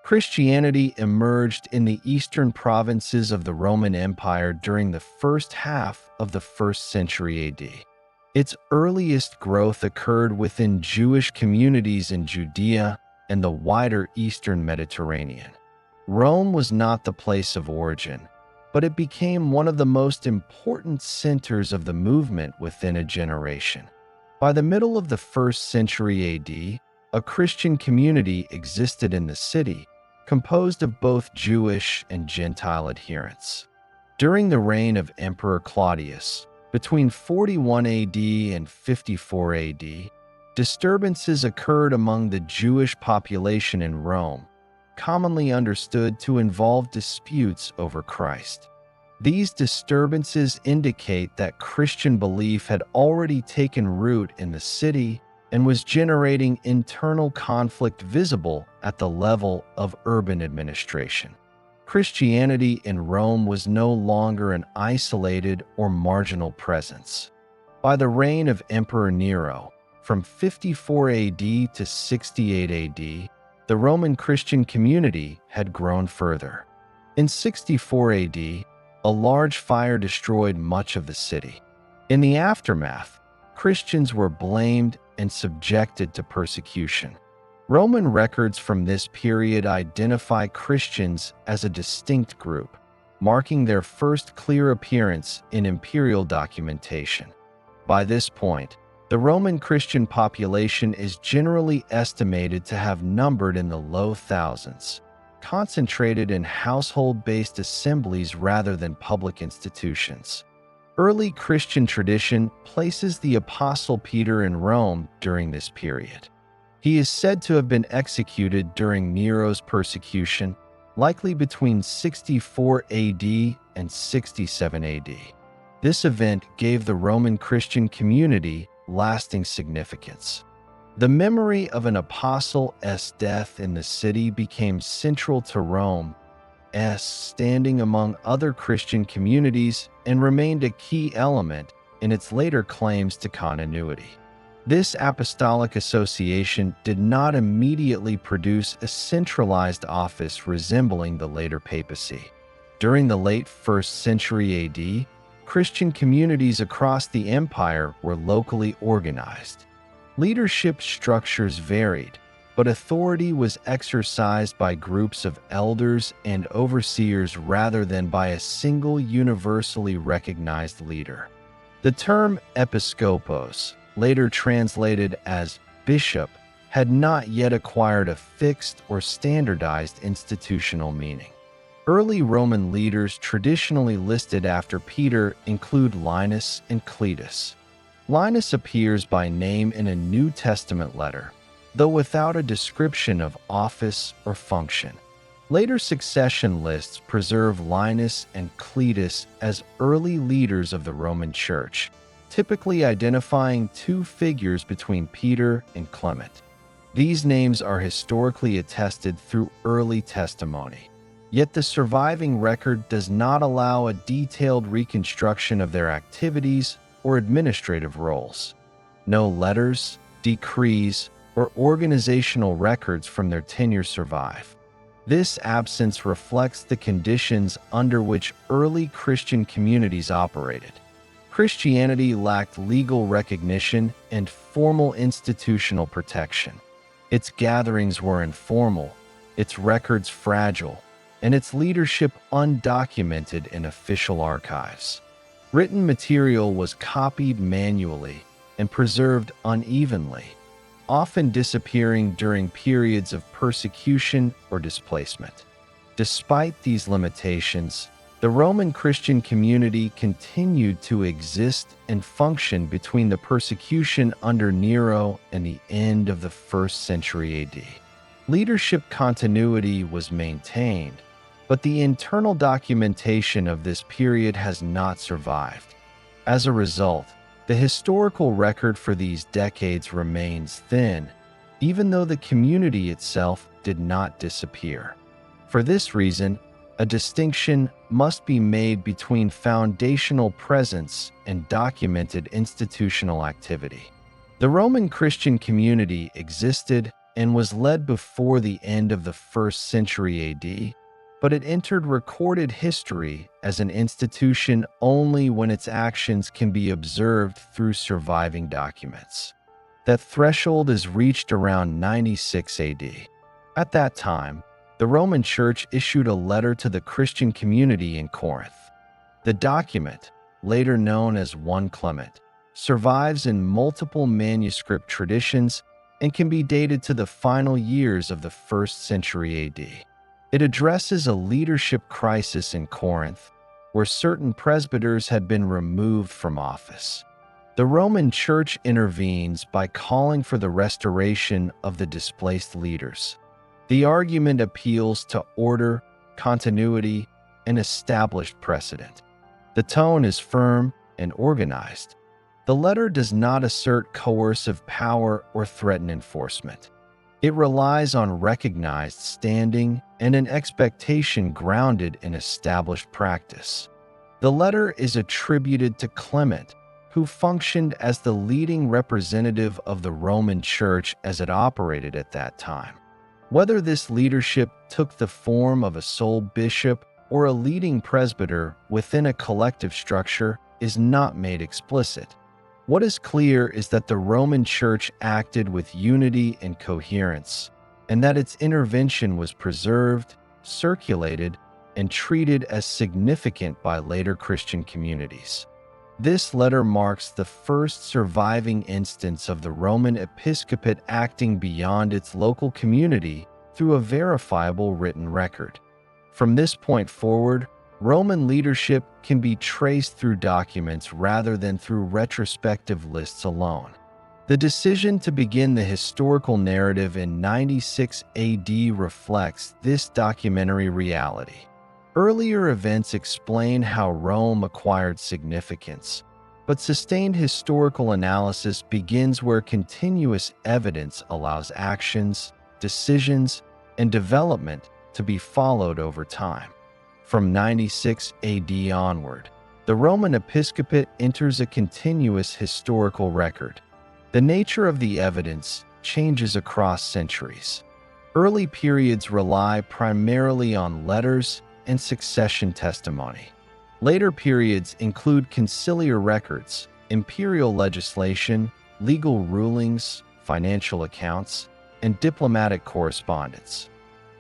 Christianity emerged in the eastern provinces of the Roman Empire during the first half of the 1st century AD. Its earliest growth occurred within Jewish communities in Judea and the wider eastern Mediterranean. Rome was not the place of origin, but it became one of the most important centers of the movement within a generation. By the middle of the 1st century AD, a Christian community existed in the city, composed of both Jewish and Gentile adherents. During the reign of Emperor Claudius, between 41 AD and 54 AD, disturbances occurred among the Jewish population in Rome, commonly understood to involve disputes over Christ. These disturbances indicate that Christian belief had already taken root in the city and was generating internal conflict visible at the level of urban administration. Christianity in Rome was no longer an isolated or marginal presence. By the reign of Emperor Nero, from 54 AD to 68 AD, the Roman Christian community had grown further. In 64 AD, a large fire destroyed much of the city. In the aftermath, Christians were blamed and subjected to persecution. Roman records from this period identify Christians as a distinct group, marking their first clear appearance in imperial documentation. By this point, the Roman Christian population is generally estimated to have numbered in the low thousands, concentrated in household-based assemblies rather than public institutions. Early Christian tradition places the Apostle Peter in Rome during this period. He is said to have been executed during Nero's persecution, likely between 64 AD and 67 AD. This event gave the Roman Christian community lasting significance. The memory of an apostle's death in the city became central to Rome's standing among other Christian communities and remained a key element in its later claims to continuity. This apostolic association did not immediately produce a centralized office resembling the later papacy. During the late 1st century AD, Christian communities across the empire were locally organized. Leadership structures varied, but authority was exercised by groups of elders and overseers rather than by a single universally recognized leader. The term episcopos, later translated as bishop, had not yet acquired a fixed or standardized institutional meaning. Early Roman leaders traditionally listed after Peter include Linus and Cletus. Linus appears by name in a New Testament letter, though without a description of office or function. Later succession lists preserve Linus and Cletus as early leaders of the Roman Church, typically identifying two figures between Peter and Clement. These names are historically attested through early testimony, yet the surviving record does not allow a detailed reconstruction of their activities or administrative roles. No letters, decrees, or organizational records from their tenure survive. This absence reflects the conditions under which early Christian communities operated. Christianity lacked legal recognition and formal institutional protection. Its gatherings were informal, its records fragile, and its leadership undocumented in official archives. Written material was copied manually and preserved unevenly, often disappearing during periods of persecution or displacement. Despite these limitations, the Roman Christian community continued to exist and function between the persecution under Nero and the end of the 1st century AD. Leadership continuity was maintained, but the internal documentation of this period has not survived. As a result, the historical record for these decades remains thin, even though the community itself did not disappear. For this reason, a distinction must be made between foundational presence and documented institutional activity. The Roman Christian community existed and was led before the end of the 1st century AD, but it entered recorded history as an institution only when its actions can be observed through surviving documents. That threshold is reached around 96 AD. At that time, the Roman Church issued a letter to the Christian community in Corinth. The document, later known as 1 Clement, survives in multiple manuscript traditions and can be dated to the final years of the 1st century AD. It addresses a leadership crisis in Corinth, where certain presbyters had been removed from office. The Roman Church intervenes by calling for the restoration of the displaced leaders. The argument appeals to order, continuity, and established precedent. The tone is firm and organized. The letter does not assert coercive power or threaten enforcement. It relies on recognized standing and an expectation grounded in established practice. The letter is attributed to Clement, who functioned as the leading representative of the Roman Church as it operated at that time. Whether this leadership took the form of a sole bishop or a leading presbyter within a collective structure is not made explicit. What is clear is that the Roman Church acted with unity and coherence, and that its intervention was preserved, circulated, and treated as significant by later Christian communities. This letter marks the first surviving instance of the Roman episcopate acting beyond its local community through a verifiable written record. From this point forward, Roman leadership can be traced through documents rather than through retrospective lists alone. The decision to begin the historical narrative in 96 AD reflects this documentary reality. Earlier events explain how Rome acquired significance, but sustained historical analysis begins where continuous evidence allows actions, decisions, and development to be followed over time. From 96 AD onward, the Roman episcopate enters a continuous historical record. The nature of the evidence changes across centuries. Early periods rely primarily on letters and succession testimony. Later periods include conciliar records, imperial legislation, legal rulings, financial accounts, and diplomatic correspondence.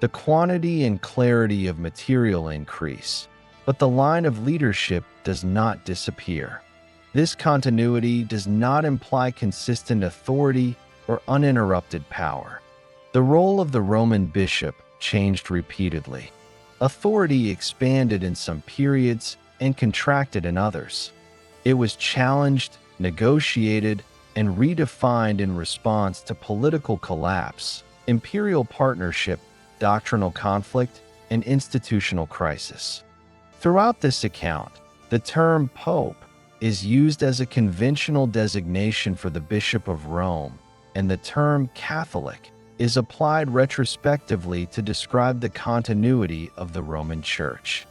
The quantity and clarity of material increase, but the line of leadership does not disappear. This continuity does not imply consistent authority or uninterrupted power. The role of the Roman bishop changed repeatedly. Authority expanded in some periods and contracted in others. It was challenged, negotiated, and redefined in response to political collapse, imperial partnership, doctrinal conflict, and institutional crisis. Throughout this account, the term pope is used as a conventional designation for the Bishop of Rome, and the term Catholic is applied retrospectively to describe the continuity of the Roman Church.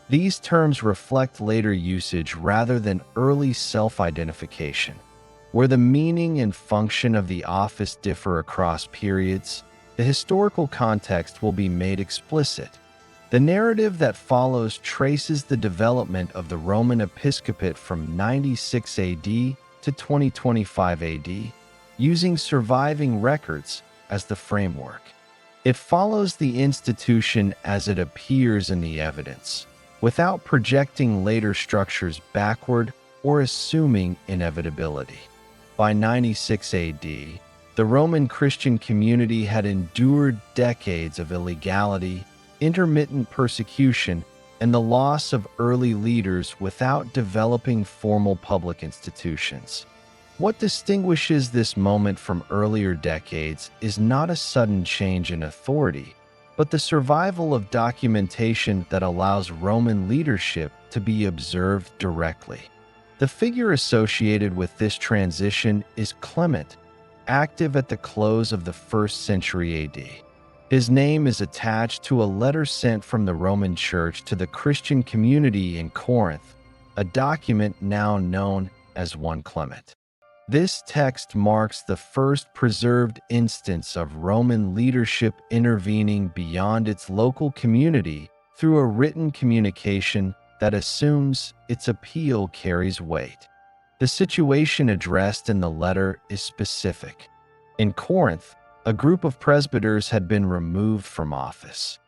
These terms reflect later usage rather than early self-identification. Where the meaning and function of the office differ across periods, the historical context will be made explicit. The narrative that follows traces the development of the Roman episcopate from 96 AD to 2025 AD, using surviving records as the framework. It follows the institution as it appears in the evidence, without projecting later structures backward or assuming inevitability. By 96 AD, the Roman Christian community had endured decades of illegality, intermittent persecution, and the loss of early leaders without developing formal public institutions. What distinguishes this moment from earlier decades is not a sudden change in authority, but the survival of documentation that allows Roman leadership to be observed directly. The figure associated with this transition is Clement, active at the close of the 1st century AD. His name is attached to a letter sent from the Roman Church to the Christian community in Corinth, a document now known as 1 Clement. This text marks the first preserved instance of Roman leadership intervening beyond its local community through a written communication that assumes its appeal carries weight. The situation addressed in the letter is specific. In Corinth, a group of presbyters had been removed from office.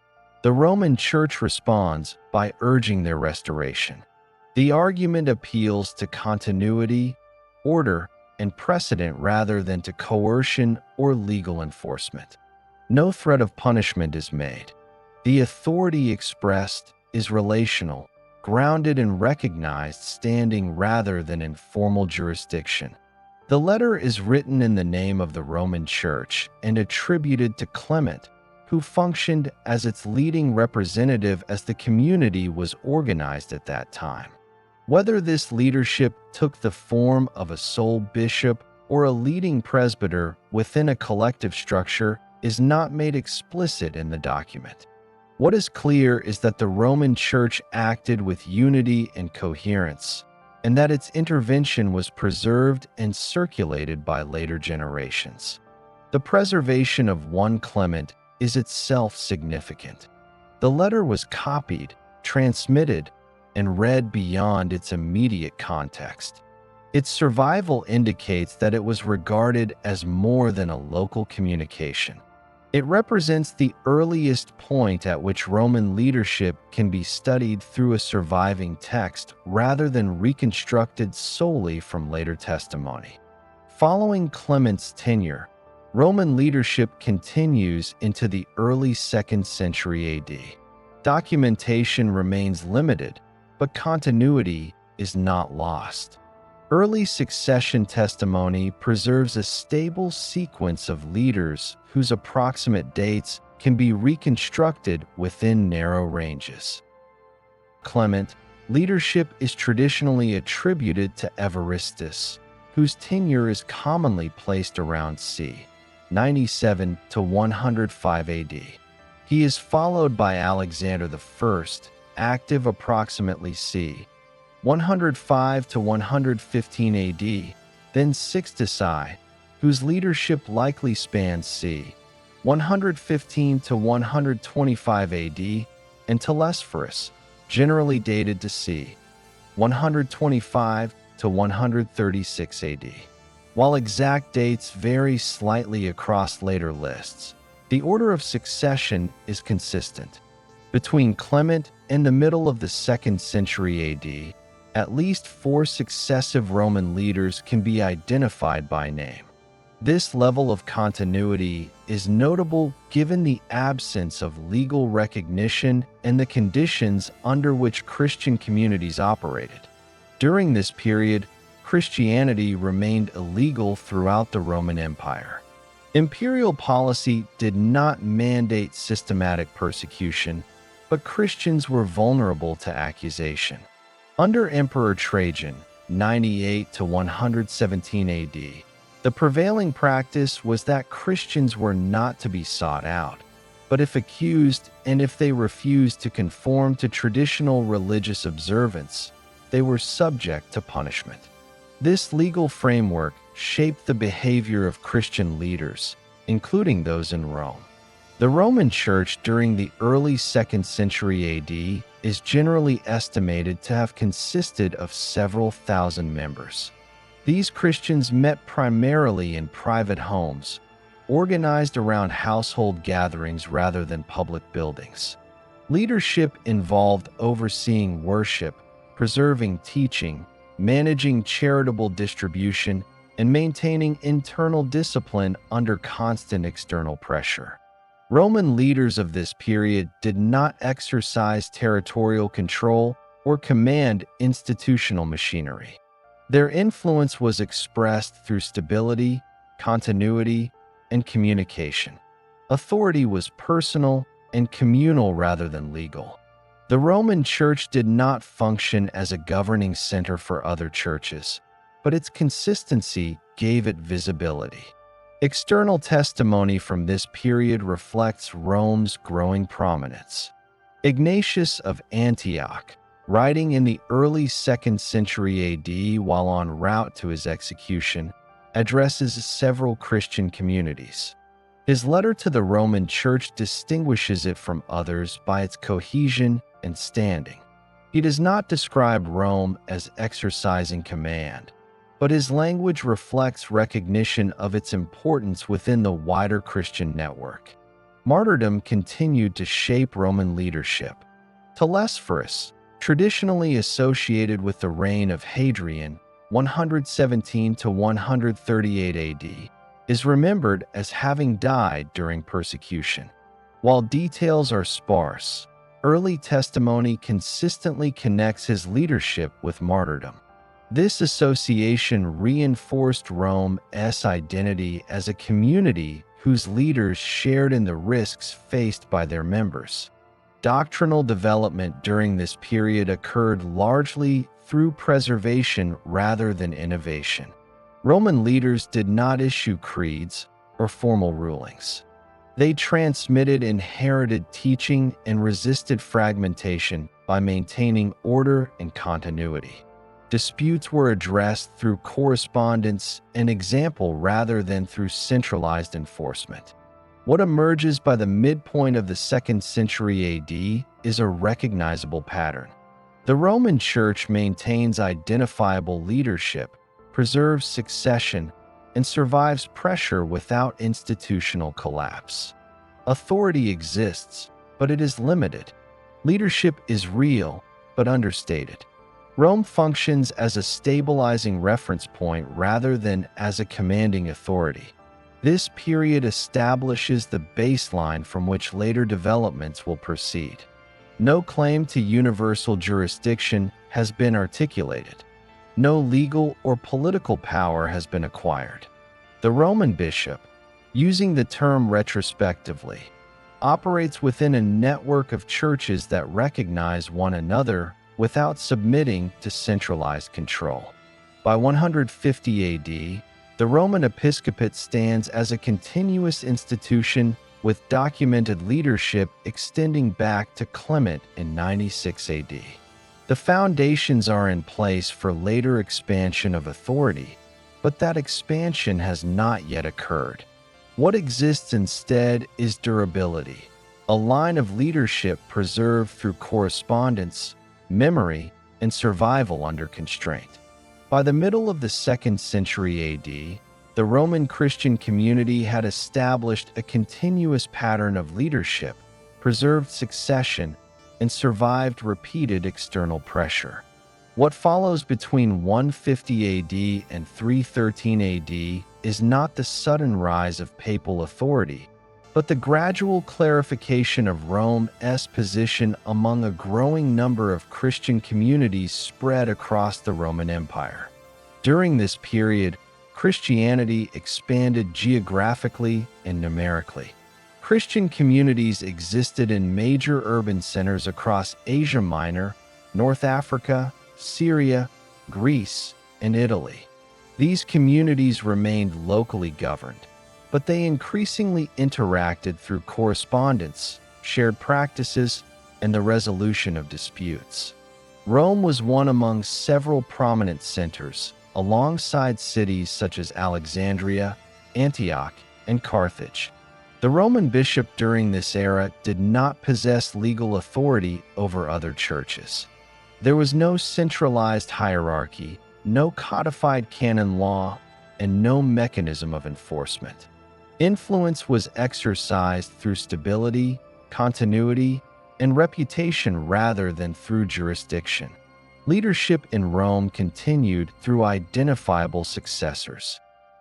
The Roman Church responds by urging their restoration. The argument appeals to continuity, order, and precedent rather than to coercion or legal enforcement. No threat of punishment is made. The authority expressed is relational, grounded in recognized standing rather than in formal jurisdiction. The letter is written in the name of the Roman Church and attributed to Clement, who functioned as its leading representative as the community was organized at that time. Whether this leadership took the form of a sole bishop or a leading presbyter within a collective structure is not made explicit in the document. What is clear is that the Roman Church acted with unity and coherence, and that its intervention was preserved and circulated by later generations. The preservation of one Clement is itself significant. The letter was copied, transmitted, and read beyond its immediate context. Its survival indicates that it was regarded as more than a local communication. It represents the earliest point at which Roman leadership can be studied through a surviving text rather than reconstructed solely from later testimony. Following Clement's tenure, Roman leadership continues into the early 2nd century AD. Documentation remains limited, but continuity is not lost. Early succession testimony preserves a stable sequence of leaders whose approximate dates can be reconstructed within narrow ranges. Clement, leadership is traditionally attributed to Evaristus, whose tenure is commonly placed around c. 97 to 105 AD. He is followed by Alexander I, active approximately c. 105 to 115 AD, then Sixtus, whose leadership likely spans c. 115 to 125 AD, and Telesphorus, generally dated to c. 125 to 136 AD. While exact dates vary slightly across later lists, the order of succession is consistent. Between Clement and the middle of the 2nd century AD, at least 4 successive Roman leaders can be identified by name. This level of continuity is notable given the absence of legal recognition and the conditions under which Christian communities operated. During this period, Christianity remained illegal throughout the Roman Empire. Imperial policy did not mandate systematic persecution, but Christians were vulnerable to accusation. Under Emperor Trajan, 98 to 117 AD, the prevailing practice was that Christians were not to be sought out, but if accused and if they refused to conform to traditional religious observance, they were subject to punishment. This legal framework shaped the behavior of Christian leaders, including those in Rome. The Roman Church during the early 2nd century AD is generally estimated to have consisted of several thousand members. These Christians met primarily in private homes, organized around household gatherings rather than public buildings. Leadership involved overseeing worship, preserving teaching, managing charitable distribution, and maintaining internal discipline under constant external pressure. Roman leaders of this period did not exercise territorial control or command institutional machinery. Their influence was expressed through stability, continuity, and communication. Authority was personal and communal rather than legal. The Roman Church did not function as a governing center for other churches, but its consistency gave it visibility. External testimony from this period reflects Rome's growing prominence. Ignatius of Antioch, writing in the early 2nd century AD while en route to his execution, addresses several Christian communities. His letter to the Roman Church distinguishes it from others by its cohesion and standing. He does not describe Rome as exercising command, but his language reflects recognition of its importance within the wider Christian network. Martyrdom continued to shape Roman leadership. Telesphorus, traditionally associated with the reign of Hadrian, 117 to 138 AD, is remembered as having died during persecution. While details are sparse, early testimony consistently connects his leadership with martyrdom. This association reinforced Rome's identity as a community whose leaders shared in the risks faced by their members. Doctrinal development during this period occurred largely through preservation rather than innovation. Roman leaders did not issue creeds or formal rulings. They transmitted inherited teaching and resisted fragmentation by maintaining order and continuity. Disputes were addressed through correspondence and example rather than through centralized enforcement. What emerges by the midpoint of the 2nd century AD is a recognizable pattern. The Roman Church maintains identifiable leadership, preserves succession, and survives pressure without institutional collapse. Authority exists, but it is limited. Leadership is real, but understated. Rome functions as a stabilizing reference point rather than as a commanding authority. This period establishes the baseline from which later developments will proceed. No claim to universal jurisdiction has been articulated. No legal or political power has been acquired. The Roman bishop, using the term retrospectively, operates within a network of churches that recognize one another without submitting to centralized control. By 150 AD, the Roman episcopate stands as a continuous institution with documented leadership extending back to Clement in 96 AD. The foundations are in place for later expansion of authority, but that expansion has not yet occurred. What exists instead is durability, a line of leadership preserved through correspondence, memory, and survival under constraint. By the middle of the 2nd century AD, the Roman Christian community had established a continuous pattern of leadership, preserved succession, and survived repeated external pressure. What follows between 150 AD and 313 AD is not the sudden rise of papal authority, but the gradual clarification of Rome's position among a growing number of Christian communities spread across the Roman Empire. During this period, Christianity expanded geographically and numerically. Christian communities existed in major urban centers across Asia Minor, North Africa, Syria, Greece, and Italy. These communities remained locally governed, but they increasingly interacted through correspondence, shared practices, and the resolution of disputes. Rome was one among several prominent centers, alongside cities such as Alexandria, Antioch, and Carthage. The Roman bishop during this era did not possess legal authority over other churches. There was no centralized hierarchy, no codified canon law, and no mechanism of enforcement. Influence was exercised through stability, continuity, and reputation rather than through jurisdiction. Leadership in Rome continued through identifiable successors.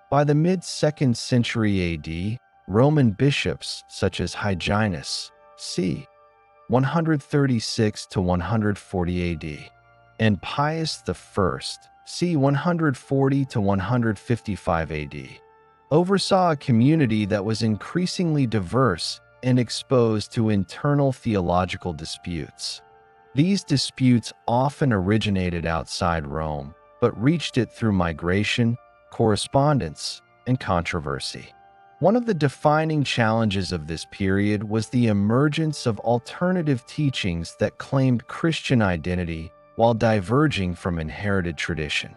By the mid-2nd century AD, Roman bishops such as Hyginus, c. 136 to 140 AD, and Pius I, c. 140 to 155 AD, oversaw a community that was increasingly diverse and exposed to internal theological disputes. These disputes often originated outside Rome, but reached it through migration, correspondence, and controversy. One of the defining challenges of this period was the emergence of alternative teachings that claimed Christian identity while diverging from inherited tradition.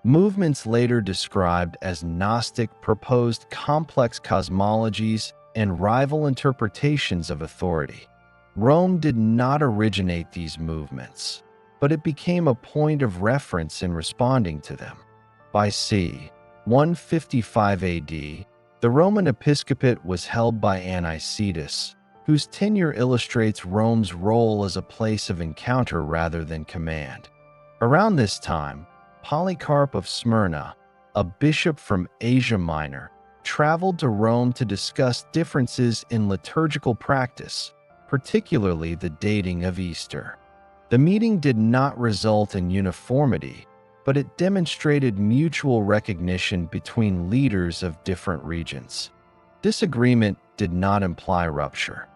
Movements later described as Gnostic proposed complex cosmologies and rival interpretations of authority. Rome did not originate these movements, but it became a point of reference in responding to them. By c. 155 AD, the Roman episcopate was held by Anicetus, whose tenure illustrates Rome's role as a place of encounter rather than command. Around this time, Polycarp of Smyrna, a bishop from Asia Minor, traveled to Rome to discuss differences in liturgical practice, particularly the dating of Easter. The meeting did not result in uniformity, but it demonstrated mutual recognition between leaders of different regions. Disagreement did not imply rupture.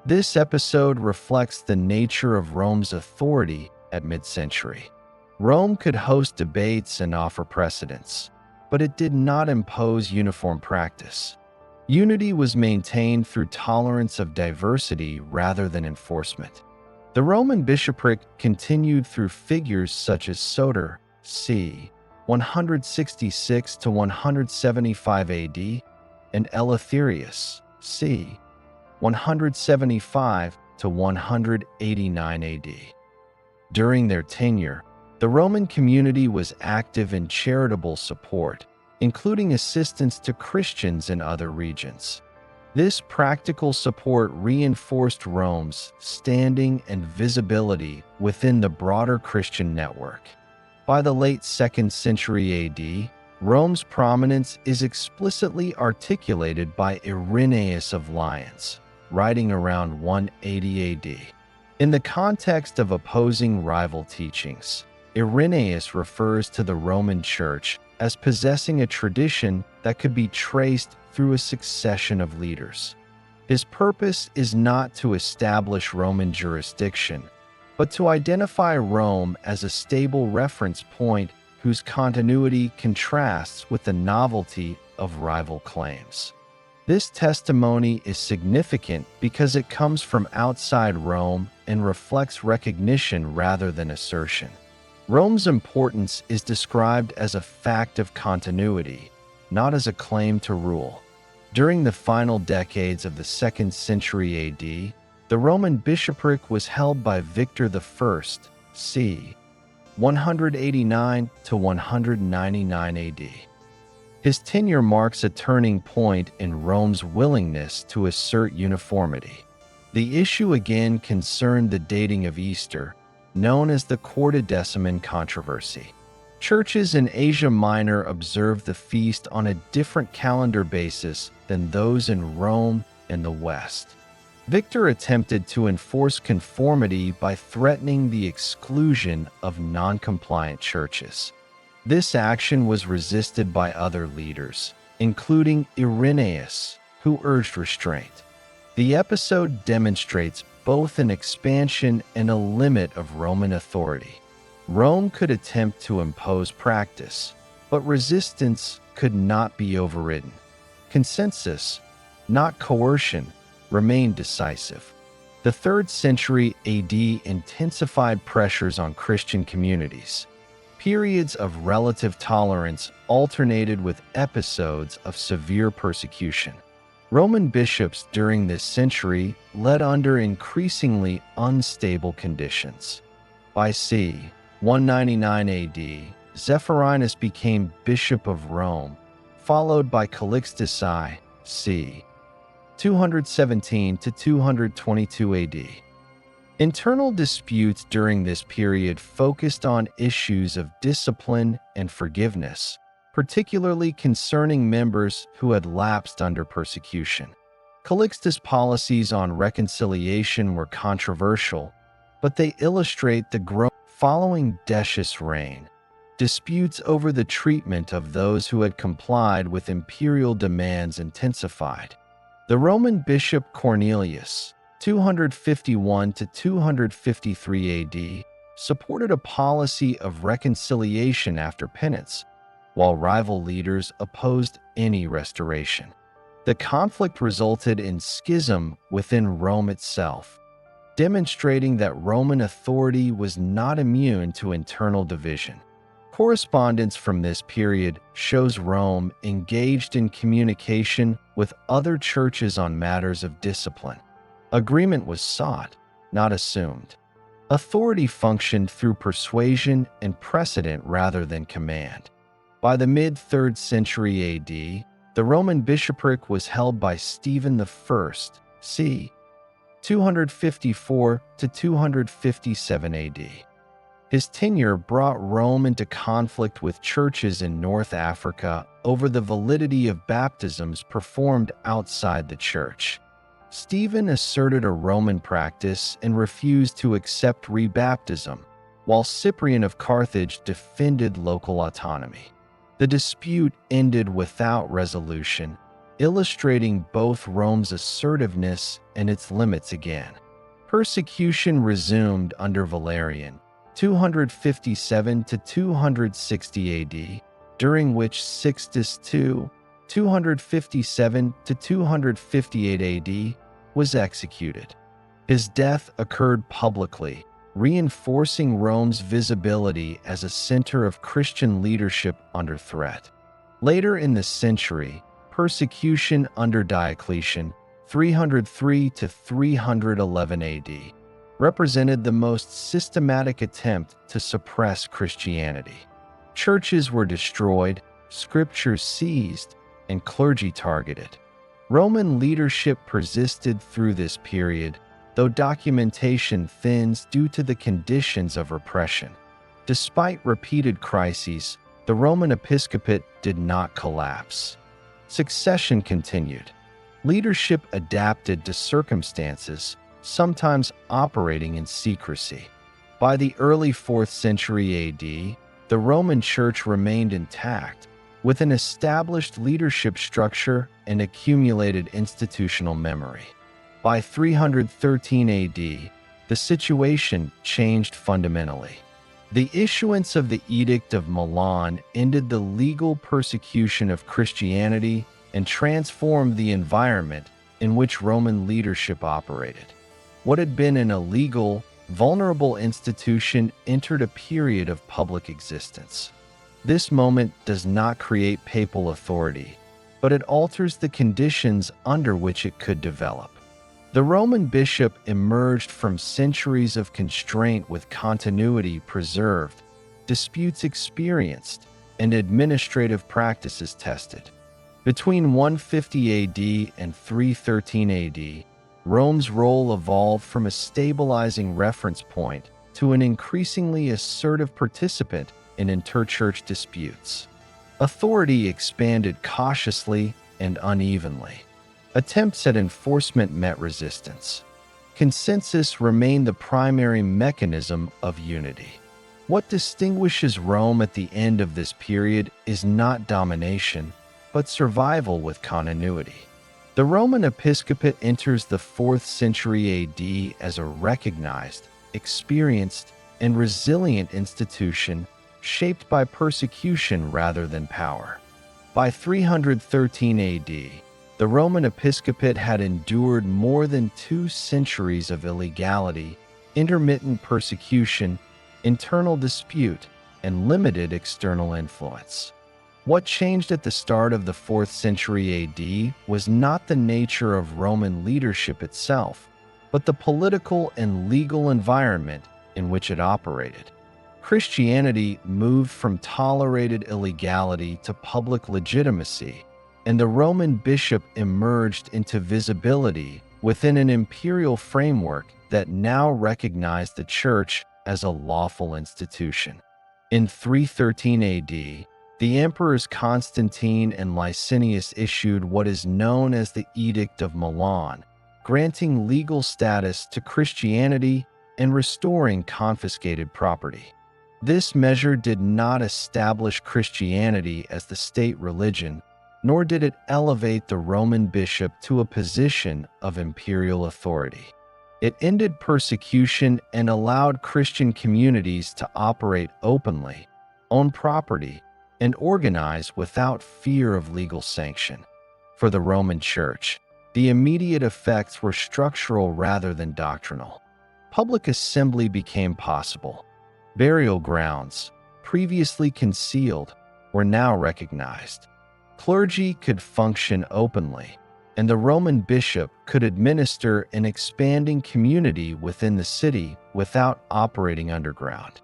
This episode reflects the nature of Rome's authority at mid-century. Rome could host debates and offer precedents, but it did not impose uniform practice. Unity was maintained through tolerance of diversity rather than enforcement. The Roman bishopric continued through figures such as Soter, c. 166 to 175 AD, and Eleutherius, c. 175 to 189 AD. During their tenure, the Roman community was active in charitable support, including assistance to Christians in other regions. This practical support reinforced Rome's standing and visibility within the broader Christian network. By the late 2nd century AD, Rome's prominence is explicitly articulated by Irenaeus of Lyons, writing around 180 AD. In the context of opposing rival teachings, Irenaeus refers to the Roman Church as possessing a tradition that could be traced through a succession of leaders. His purpose is not to establish Roman jurisdiction, but to identify Rome as a stable reference point whose continuity contrasts with the novelty of rival claims. This testimony is significant because it comes from outside Rome and reflects recognition rather than assertion. Rome's importance is described as a fact of continuity, not as a claim to rule. During the final decades of the 2nd century AD, the Roman bishopric was held by Victor I, c. 189 to 199 AD. His tenure marks a turning point in Rome's willingness to assert uniformity. The issue again concerned the dating of Easter, known as the Quartodeciman controversy. Churches in Asia Minor observed the feast on a different calendar basis than those in Rome and the West. Victor attempted to enforce conformity by threatening the exclusion of non-compliant churches. This action was resisted by other leaders, including Irenaeus, who urged restraint. The episode demonstrates both an expansion and a limit of Roman authority. Rome could attempt to impose practice, but resistance could not be overridden. Consensus, not coercion, remained decisive. The 3rd century AD intensified pressures on Christian communities. Periods of relative tolerance alternated with episodes of severe persecution. Roman bishops during this century led under increasingly unstable conditions. By c. 199 AD, Zephyrinus became Bishop of Rome, followed by Calixtus I, c. 217 to 222 AD. Internal disputes during this period focused on issues of discipline and forgiveness, particularly concerning members who had lapsed under persecution. Calixtus' policies on reconciliation were controversial, but they illustrate the growth. Following Decius' reign, disputes over the treatment of those who had complied with imperial demands intensified. The Roman bishop Cornelius, 251 to 253 AD, supported a policy of reconciliation after penance, while rival leaders opposed any restoration. The conflict resulted in schism within Rome itself, demonstrating that Roman authority was not immune to internal division. Correspondence from this period shows Rome engaged in communication with other churches on matters of discipline. Agreement was sought, not assumed. Authority functioned through persuasion and precedent rather than command. By the mid-3rd century AD, the Roman bishopric was held by Stephen I, c. 254 to 257 AD. His tenure brought Rome into conflict with churches in North Africa over the validity of baptisms performed outside the church. Stephen asserted a Roman practice and refused to accept rebaptism, while Cyprian of Carthage defended local autonomy. The dispute ended without resolution, illustrating both Rome's assertiveness and its limits again. Persecution resumed under Valerian, 257 to 260 AD, during which Sixtus II, 257 to 258 AD, was executed. His death occurred publicly, reinforcing Rome's visibility as a center of Christian leadership under threat. Later in the century, persecution under Diocletian, 303 to 311 AD, represented the most systematic attempt to suppress Christianity. Churches were destroyed, scriptures seized, and clergy targeted. Roman leadership persisted through this period, though documentation thins due to the conditions of repression. Despite repeated crises, the Roman episcopate did not collapse. Succession continued. Leadership adapted to circumstances, sometimes operating in secrecy. By the early 4th century AD, the Roman Church remained intact, with an established leadership structure and accumulated institutional memory. By 313 AD, the situation changed fundamentally. The issuance of the Edict of Milan ended the legal persecution of Christianity and transformed the environment in which Roman leadership operated. What had been an illegal, vulnerable institution entered a period of public existence. This moment does not create papal authority, but it alters the conditions under which it could develop. The Roman bishop emerged from centuries of constraint with continuity preserved, disputes experienced, and administrative practices tested. Between 150 AD and 313 AD, Rome's role evolved from a stabilizing reference point to an increasingly assertive participant in interchurch disputes. Authority expanded cautiously and unevenly. Attempts at enforcement met resistance. Consensus remained the primary mechanism of unity. What distinguishes Rome at the end of this period is not domination, but survival with continuity. The Roman episcopate enters the 4th century AD as a recognized, experienced, and resilient institution shaped by persecution rather than power. By 313 AD, the Roman episcopate had endured more than 2 centuries of illegality, intermittent persecution, internal dispute, and limited external influence. What changed at the start of the 4th century AD was not the nature of Roman leadership itself, but the political and legal environment in which it operated. Christianity moved from tolerated illegality to public legitimacy, and the Roman bishop emerged into visibility within an imperial framework that now recognized the Church as a lawful institution. In 313 AD, the emperors Constantine and Licinius issued what is known as the Edict of Milan, granting legal status to Christianity and restoring confiscated property. This measure did not establish Christianity as the state religion, nor did it elevate the Roman bishop to a position of imperial authority. It ended persecution and allowed Christian communities to operate openly, own property, and organize without fear of legal sanction. For the Roman Church, the immediate effects were structural rather than doctrinal. Public assembly became possible. Burial grounds, previously concealed, were now recognized. Clergy could function openly, and the Roman bishop could administer an expanding community within the city without operating underground.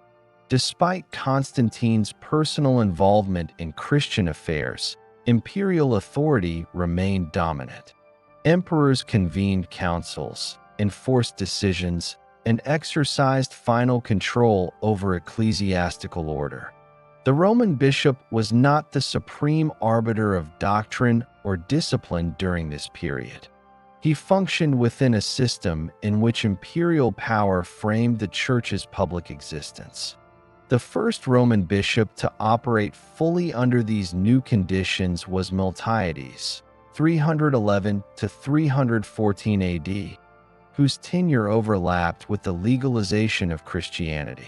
Despite Constantine's personal involvement in Christian affairs, imperial authority remained dominant. Emperors convened councils, enforced decisions, and exercised final control over ecclesiastical order. The Roman bishop was not the supreme arbiter of doctrine or discipline during this period. He functioned within a system in which imperial power framed the church's public existence. The first Roman bishop to operate fully under these new conditions was Miltiades, 311 to 314 AD, whose tenure overlapped with the legalization of Christianity.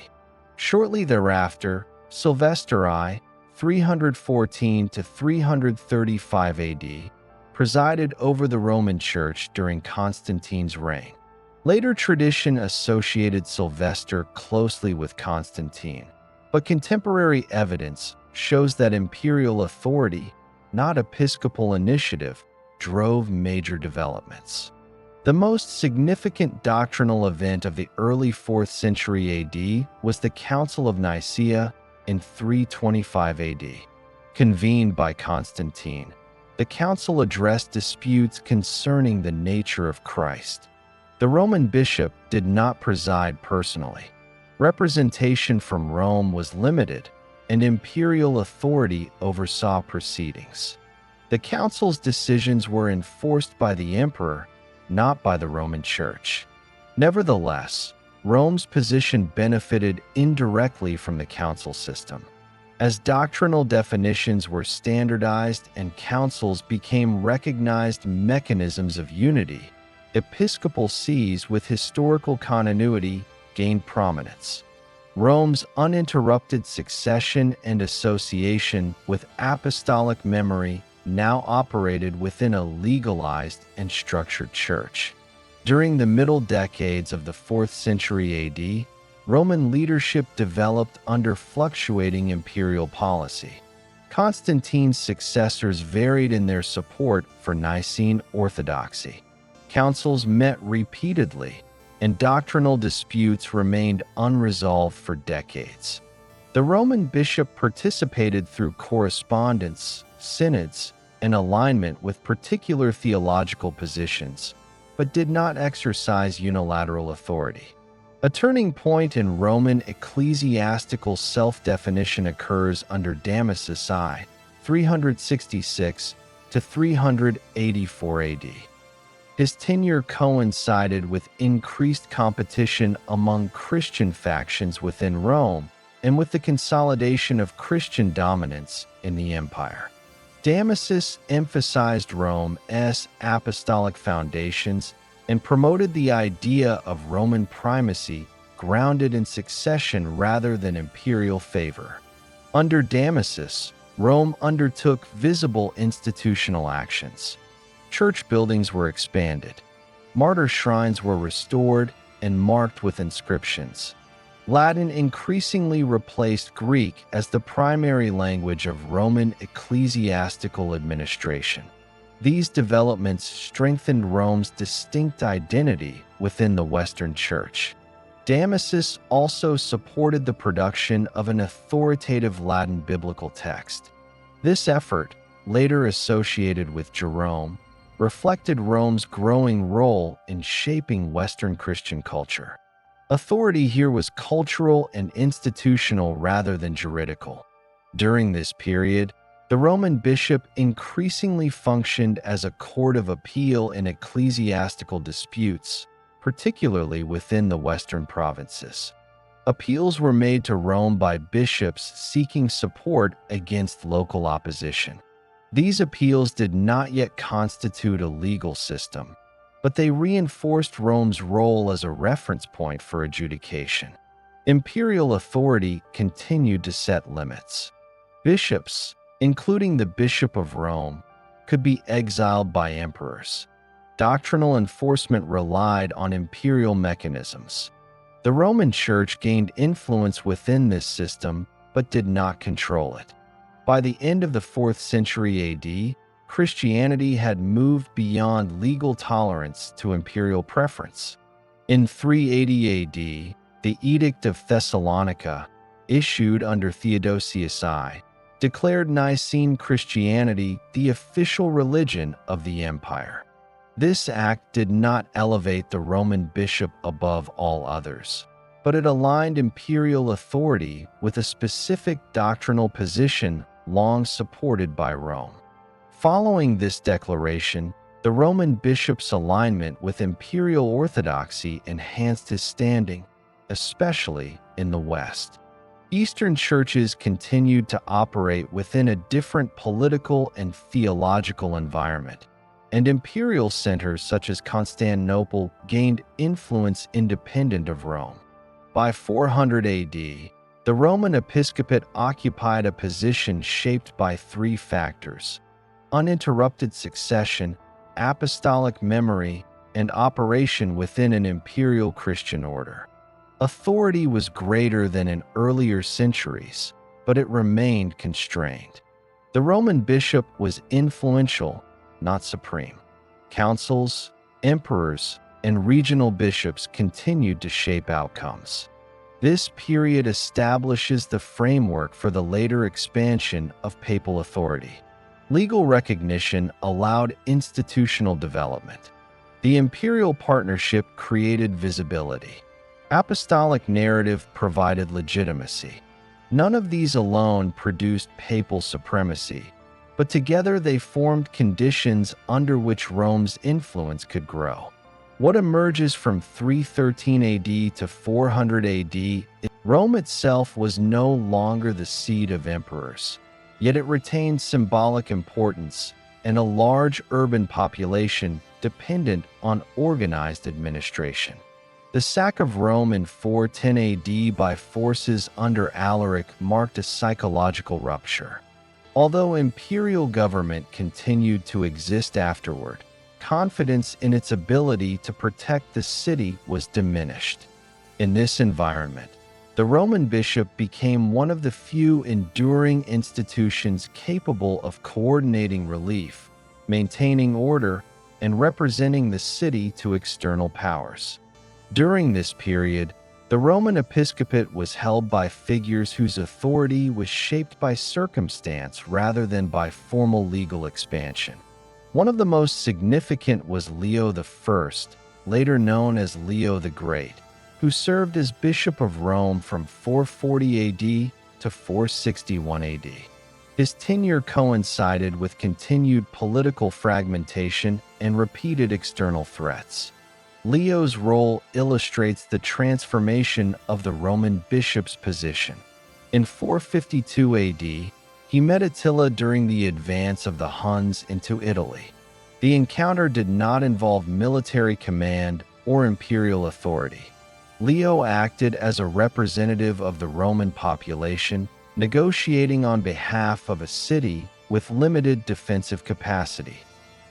Shortly thereafter, Silvestri, 314 to 335 AD, presided over the Roman Church during Constantine's reign. Later tradition associated Sylvester closely with Constantine, but contemporary evidence shows that imperial authority, not episcopal initiative, drove major developments. The most significant doctrinal event of the early 4th century AD was the Council of Nicaea in 325 AD. Convened by Constantine, the council addressed disputes concerning the nature of Christ. The Roman bishop did not preside personally. Representation from Rome was limited, and imperial authority oversaw proceedings. The council's decisions were enforced by the emperor, not by the Roman Church. Nevertheless, Rome's position benefited indirectly from the council system. As doctrinal definitions were standardized and councils became recognized mechanisms of unity, episcopal sees with historical continuity gained prominence. Rome's uninterrupted succession and association with apostolic memory now operated within a legalized and structured church. During the middle decades of the 4th century AD, Roman leadership developed under fluctuating imperial policy. Constantine's successors varied in their support for Nicene orthodoxy. Councils met repeatedly, and doctrinal disputes remained unresolved for decades. The Roman bishop participated through correspondence, synods, and alignment with particular theological positions, but did not exercise unilateral authority. A turning point in Roman ecclesiastical self-definition occurs under Damasus I, 366 to 384 AD. His tenure coincided with increased competition among Christian factions within Rome and with the consolidation of Christian dominance in the empire. Damasus emphasized Rome's apostolic foundations and promoted the idea of Roman primacy grounded in succession rather than imperial favor. Under Damasus, Rome undertook visible institutional actions. Church buildings were expanded, martyr shrines were restored and marked with inscriptions. Latin increasingly replaced Greek as the primary language of Roman ecclesiastical administration. These developments strengthened Rome's distinct identity within the Western Church. Damasus also supported the production of an authoritative Latin biblical text. This effort, later associated with Jerome, reflected Rome's growing role in shaping Western Christian culture. Authority here was cultural and institutional rather than juridical. During this period, the Roman bishop increasingly functioned as a court of appeal in ecclesiastical disputes, particularly within the Western provinces. Appeals were made to Rome by bishops seeking support against local opposition. These appeals did not yet constitute a legal system, but they reinforced Rome's role as a reference point for adjudication. Imperial authority continued to set limits. Bishops, including the Bishop of Rome, could be exiled by emperors. Doctrinal enforcement relied on imperial mechanisms. The Roman Church gained influence within this system but did not control it. By the end of the 4th century AD, Christianity had moved beyond legal tolerance to imperial preference. In 380 AD, the Edict of Thessalonica, issued under Theodosius I, declared Nicene Christianity the official religion of the empire. This act did not elevate the Roman bishop above all others, but it aligned imperial authority with a specific doctrinal position long supported by Rome. Following this declaration, the Roman bishop's alignment with imperial orthodoxy enhanced his standing, especially in the West. Eastern churches continued to operate within a different political and theological environment, and imperial centers such as Constantinople gained influence independent of Rome. By 400 AD, the Roman episcopate occupied a position shaped by three factors: uninterrupted succession, apostolic memory, and operation within an imperial Christian order. Authority was greater than in earlier centuries, but it remained constrained. The Roman bishop was influential, not supreme. Councils, emperors, and regional bishops continued to shape outcomes. This period establishes the framework for the later expansion of papal authority. Legal recognition allowed institutional development. The imperial partnership created visibility. Apostolic narrative provided legitimacy. None of these alone produced papal supremacy, but together they formed conditions under which Rome's influence could grow. What emerges from 313 AD to 400 AD, Rome itself was no longer the seat of emperors, yet it retained symbolic importance and a large urban population dependent on organized administration. The sack of Rome in 410 AD by forces under Alaric marked a psychological rupture. Although imperial government continued to exist afterward, confidence in its ability to protect the city was diminished. In this environment, the Roman bishop became one of the few enduring institutions capable of coordinating relief, maintaining order, and representing the city to external powers. During this period, the Roman episcopate was held by figures whose authority was shaped by circumstance rather than by formal legal expansion. One of the most significant was Leo I, later known as Leo the Great, who served as Bishop of Rome from 440 AD to 461 AD. His tenure coincided with continued political fragmentation and repeated external threats. Leo's role illustrates the transformation of the Roman bishop's position. In 452 AD, he met Attila during the advance of the Huns into Italy. The encounter did not involve military command or imperial authority. Leo acted as a representative of the Roman population, negotiating on behalf of a city with limited defensive capacity.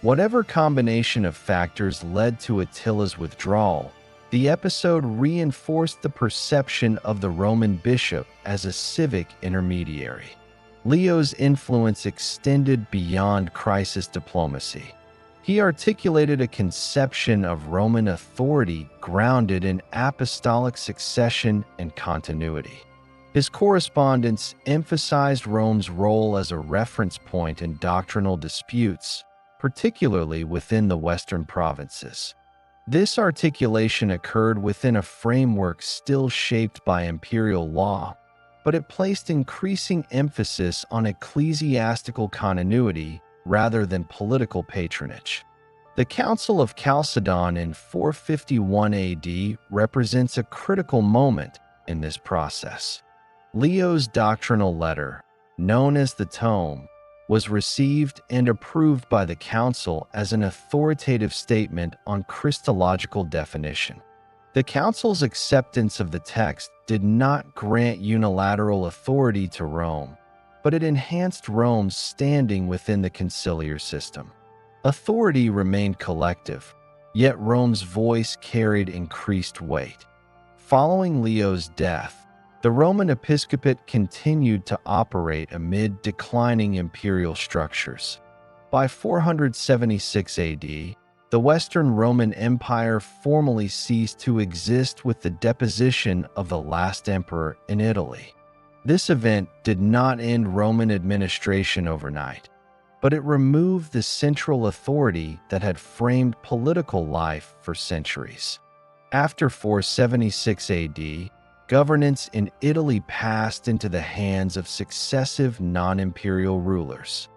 Whatever combination of factors led to Attila's withdrawal, the episode reinforced the perception of the Roman bishop as a civic intermediary. Leo's influence extended beyond crisis diplomacy. He articulated a conception of Roman authority grounded in apostolic succession and continuity. His correspondence emphasized Rome's role as a reference point in doctrinal disputes, particularly within the Western provinces. This articulation occurred within a framework still shaped by imperial law, but it placed increasing emphasis on ecclesiastical continuity rather than political patronage. The Council of Chalcedon in 451 AD represents a critical moment in this process. Leo's doctrinal letter, known as the Tome, was received and approved by the council as an authoritative statement on Christological definition. The council's acceptance of the text did not grant unilateral authority to Rome, but it enhanced Rome's standing within the conciliar system. Authority remained collective, yet Rome's voice carried increased weight. Following Leo's death, The Roman episcopate continued to operate amid declining imperial structures. By 476 AD, the Western Roman Empire formally ceased to exist with the deposition of the last emperor in Italy. This event did not end Roman administration overnight, but it removed the central authority that had framed political life for centuries. After 476 AD, governance in Italy passed into the hands of successive non-imperial rulers.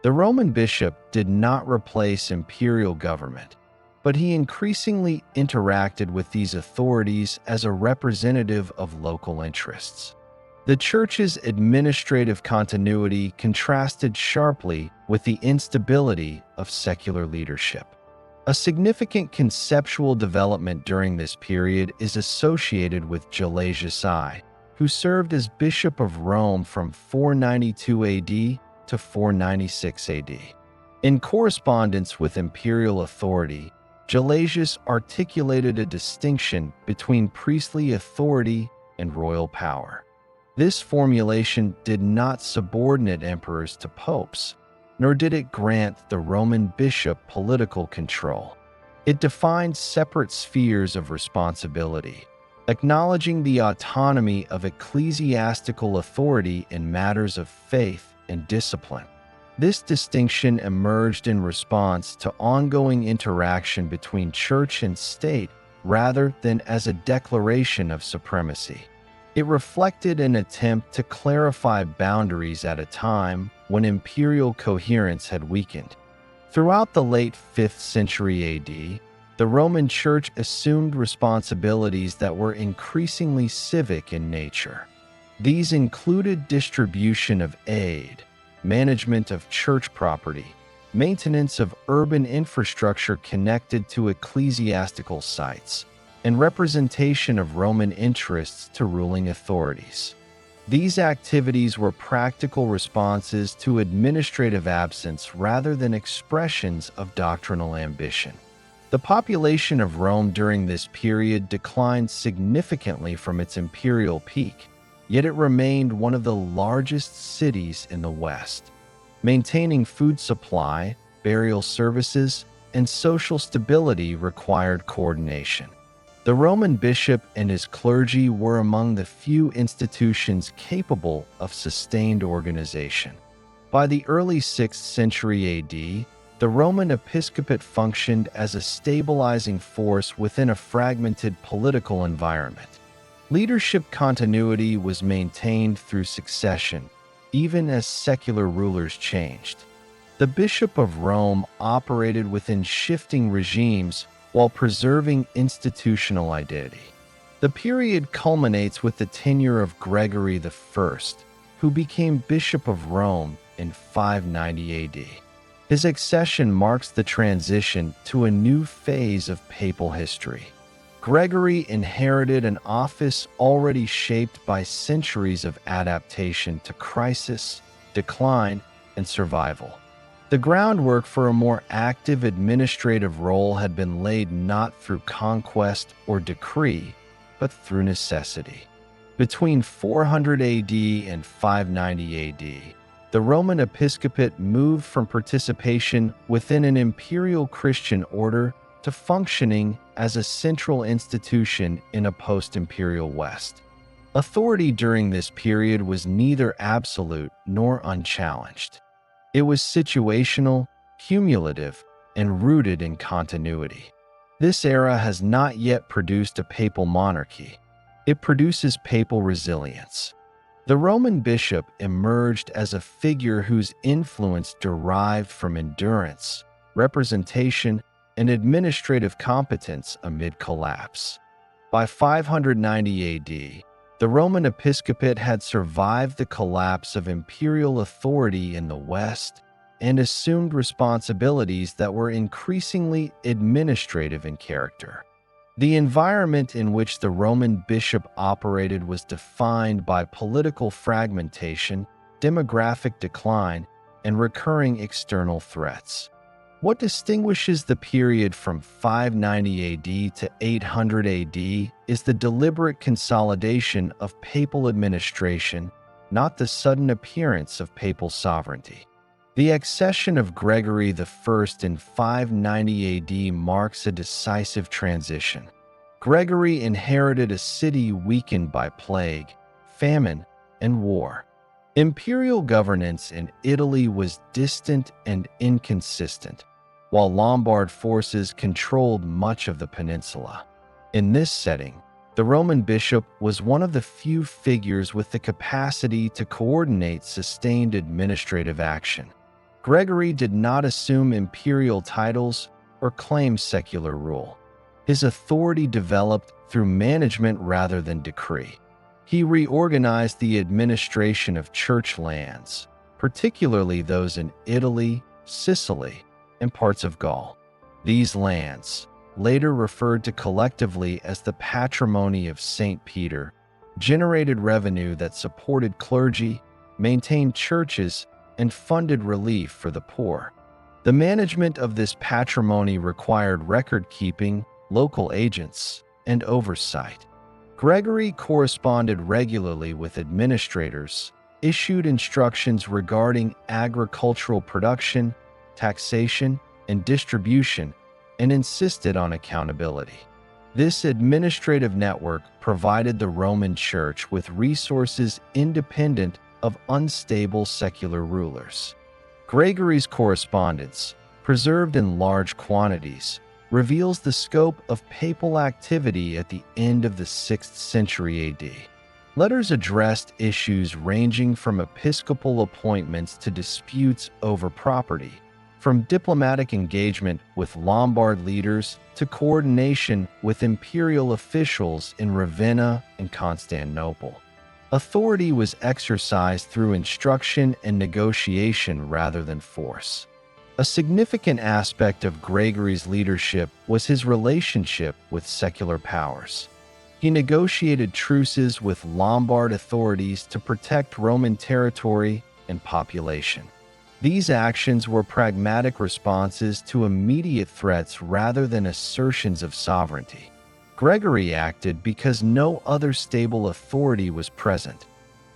The Roman bishop did not replace imperial government, but he increasingly interacted with these authorities as a representative of local interests. The Church's administrative continuity contrasted sharply with the instability of secular leadership. A significant conceptual development during this period is associated with Gelasius I, who served as Bishop of Rome from 492 AD to 496 AD. In correspondence with imperial authority, Gelasius articulated a distinction between priestly authority and royal power. This formulation did not subordinate emperors to popes, nor did it grant the Roman bishop political control. It defined separate spheres of responsibility, acknowledging the autonomy of ecclesiastical authority in matters of faith and discipline. This distinction emerged in response to ongoing interaction between church and state rather than as a declaration of supremacy. It reflected an attempt to clarify boundaries at a time when imperial coherence had weakened. Throughout the late 5th century AD, the Roman Church assumed responsibilities that were increasingly civic in nature. These included distribution of aid, management of church property, maintenance of urban infrastructure connected to ecclesiastical sites, and representation of Roman interests to ruling authorities. These activities were practical responses to administrative absence rather than expressions of doctrinal ambition. The population of Rome during this period declined significantly from its imperial peak, yet it remained one of the largest cities in the West. Maintaining food supply, burial services, and social stability required coordination. The Roman bishop and his clergy were among the few institutions capable of sustained organization. By the early 6th century AD, the Roman episcopate functioned as a stabilizing force within a fragmented political environment. Leadership continuity was maintained through succession, even as secular rulers changed. The Bishop of Rome operated within shifting regimes while preserving institutional identity. The period culminates with the tenure of Gregory I, who became Bishop of Rome in 590 AD. His accession marks the transition to a new phase of papal history. Gregory inherited an office already shaped by centuries of adaptation to crisis, decline, and survival. The groundwork for a more active administrative role had been laid not through conquest or decree, but through necessity. Between 400 AD and 590 AD, the Roman episcopate moved from participation within an imperial Christian order to functioning as a central institution in a post-imperial West. Authority during this period was neither absolute nor unchallenged. It was situational, cumulative, and rooted in continuity. This era has not yet produced a papal monarchy. It produces papal resilience. The Roman bishop emerged as a figure whose influence derived from endurance, representation, and administrative competence amid collapse. By 590 AD, the Roman episcopate had survived the collapse of imperial authority in the West and assumed responsibilities that were increasingly administrative in character. The environment in which the Roman bishop operated was defined by political fragmentation, demographic decline, and recurring external threats. What distinguishes the period from 590 AD to 800 AD is the deliberate consolidation of papal administration, not the sudden appearance of papal sovereignty. The accession of Gregory I in 590 AD marks a decisive transition. Gregory inherited a city weakened by plague, famine, and war. Imperial governance in Italy was distant and inconsistent, while Lombard forces controlled much of the peninsula. In this setting, the Roman bishop was one of the few figures with the capacity to coordinate sustained administrative action. Gregory did not assume imperial titles or claim secular rule. His authority developed through management rather than decree. He reorganized the administration of church lands, particularly those in Italy, Sicily, and parts of Gaul. These lands, later referred to collectively as the patrimony of St. Peter, generated revenue that supported clergy, maintained churches, and funded relief for the poor. The management of this patrimony required record-keeping, local agents, and oversight. Gregory corresponded regularly with administrators, issued instructions regarding agricultural production, taxation, and distribution, and insisted on accountability. This administrative network provided the Roman Church with resources independent of unstable secular rulers. Gregory's correspondence, preserved in large quantities, reveals the scope of papal activity at the end of the 6th century AD. Letters addressed issues ranging from episcopal appointments to disputes over property, from diplomatic engagement with Lombard leaders to coordination with imperial officials in Ravenna and Constantinople. Authority was exercised through instruction and negotiation rather than force. A significant aspect of Gregory's leadership was his relationship with secular powers. He negotiated truces with Lombard authorities to protect Roman territory and population. These actions were pragmatic responses to immediate threats rather than assertions of sovereignty. Gregory acted because no other stable authority was present.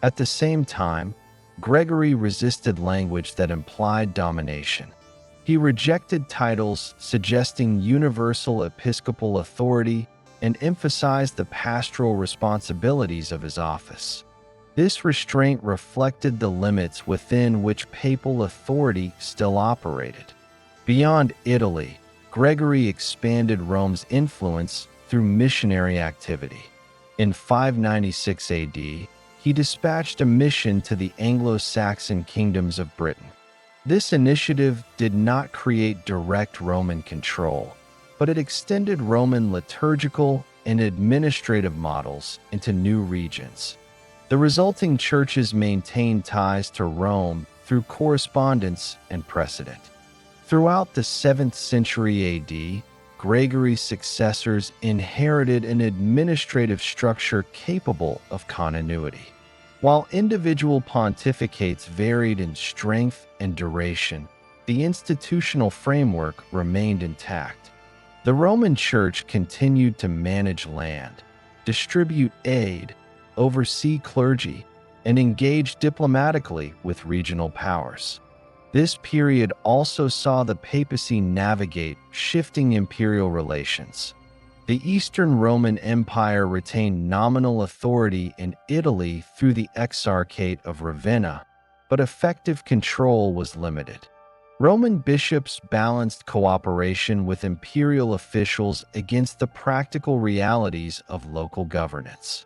At the same time, Gregory resisted language that implied domination. He rejected titles suggesting universal episcopal authority and emphasized the pastoral responsibilities of his office. This restraint reflected the limits within which papal authority still operated. Beyond Italy, Gregory expanded Rome's influence through missionary activity. In 596 AD, he dispatched a mission to the Anglo-Saxon kingdoms of Britain. This initiative did not create direct Roman control, but it extended Roman liturgical and administrative models into new regions. The resulting churches maintained ties to Rome through correspondence and precedent. Throughout the 7th century AD, Gregory's successors inherited an administrative structure capable of continuity. While individual pontificates varied in strength and duration, the institutional framework remained intact. The Roman Church continued to manage land, distribute aid, oversee clergy, and engage diplomatically with regional powers. This period also saw the papacy navigate shifting imperial relations. The Eastern Roman Empire retained nominal authority in Italy through the Exarchate of Ravenna, but effective control was limited. Roman bishops balanced cooperation with imperial officials against the practical realities of local governance.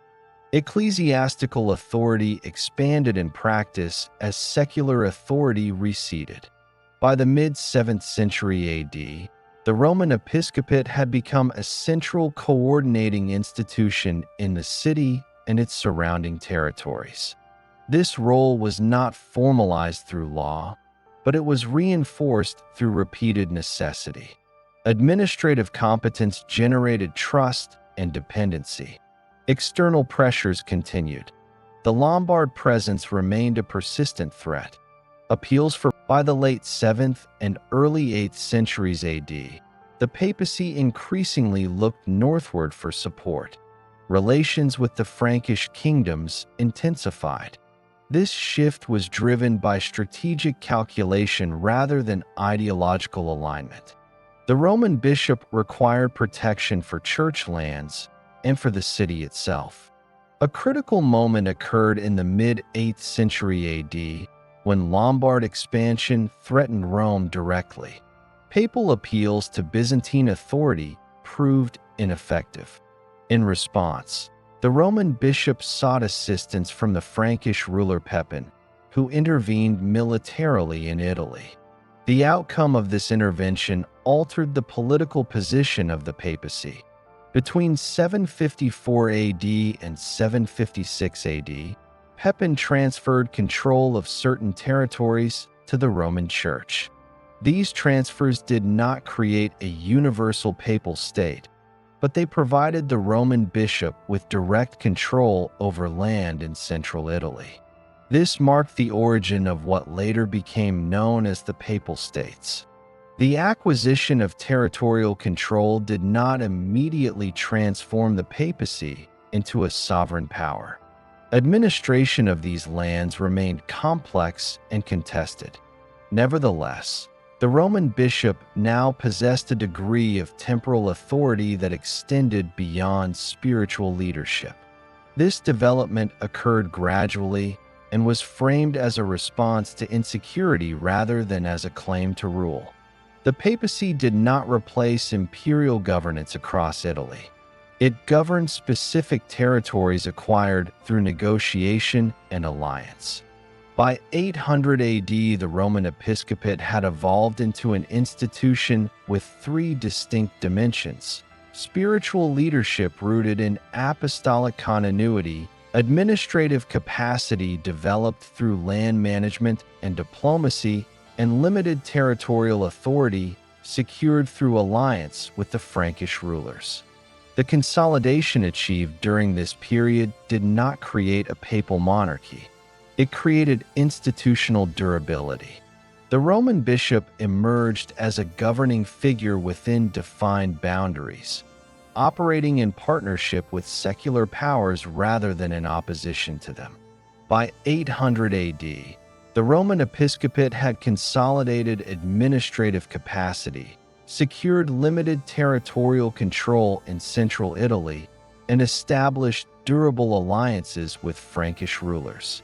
Ecclesiastical authority expanded in practice as secular authority receded. By the mid-7th century AD, the Roman episcopate had become a central coordinating institution in the city and its surrounding territories. This role was not formalized through law, but it was reinforced through repeated necessity. Administrative competence generated trust and dependency. External pressures continued. The Lombard presence remained a persistent threat. appeals for. By the late 7th and early 8th centuries AD, the papacy increasingly looked northward for support. Relations with the Frankish kingdoms intensified. This shift was driven by strategic calculation rather than ideological alignment. The Roman bishop required protection for church lands and for the city itself. A critical moment occurred in the mid-8th century AD when Lombard expansion threatened Rome directly. Papal appeals to Byzantine authority proved ineffective. In response, the Roman bishops sought assistance from the Frankish ruler Pepin, who intervened militarily in Italy. The outcome of this intervention altered the political position of the papacy. Between 754 AD and 756 AD, Pepin transferred control of certain territories to the Roman Church. These transfers did not create a universal papal state, but they provided the Roman bishop with direct control over land in central Italy. This marked the origin of what later became known as the Papal States. The acquisition of territorial control did not immediately transform the papacy into a sovereign power. Administration of these lands remained complex and contested. Nevertheless, the Roman bishop now possessed a degree of temporal authority that extended beyond spiritual leadership. This development occurred gradually and was framed as a response to insecurity rather than as a claim to rule. The papacy did not replace imperial governance across Italy. It governed specific territories acquired through negotiation and alliance. By 800 AD, the Roman episcopate had evolved into an institution with three distinct dimensions: spiritual leadership rooted in apostolic continuity, administrative capacity developed through land management and diplomacy, and limited territorial authority secured through alliance with the Frankish rulers. The consolidation achieved during this period did not create a papal monarchy. It created institutional durability. The Roman bishop emerged as a governing figure within defined boundaries, operating in partnership with secular powers rather than in opposition to them. By 800 AD, the Roman episcopate had consolidated administrative capacity, secured limited territorial control in central Italy, and established durable alliances with Frankish rulers.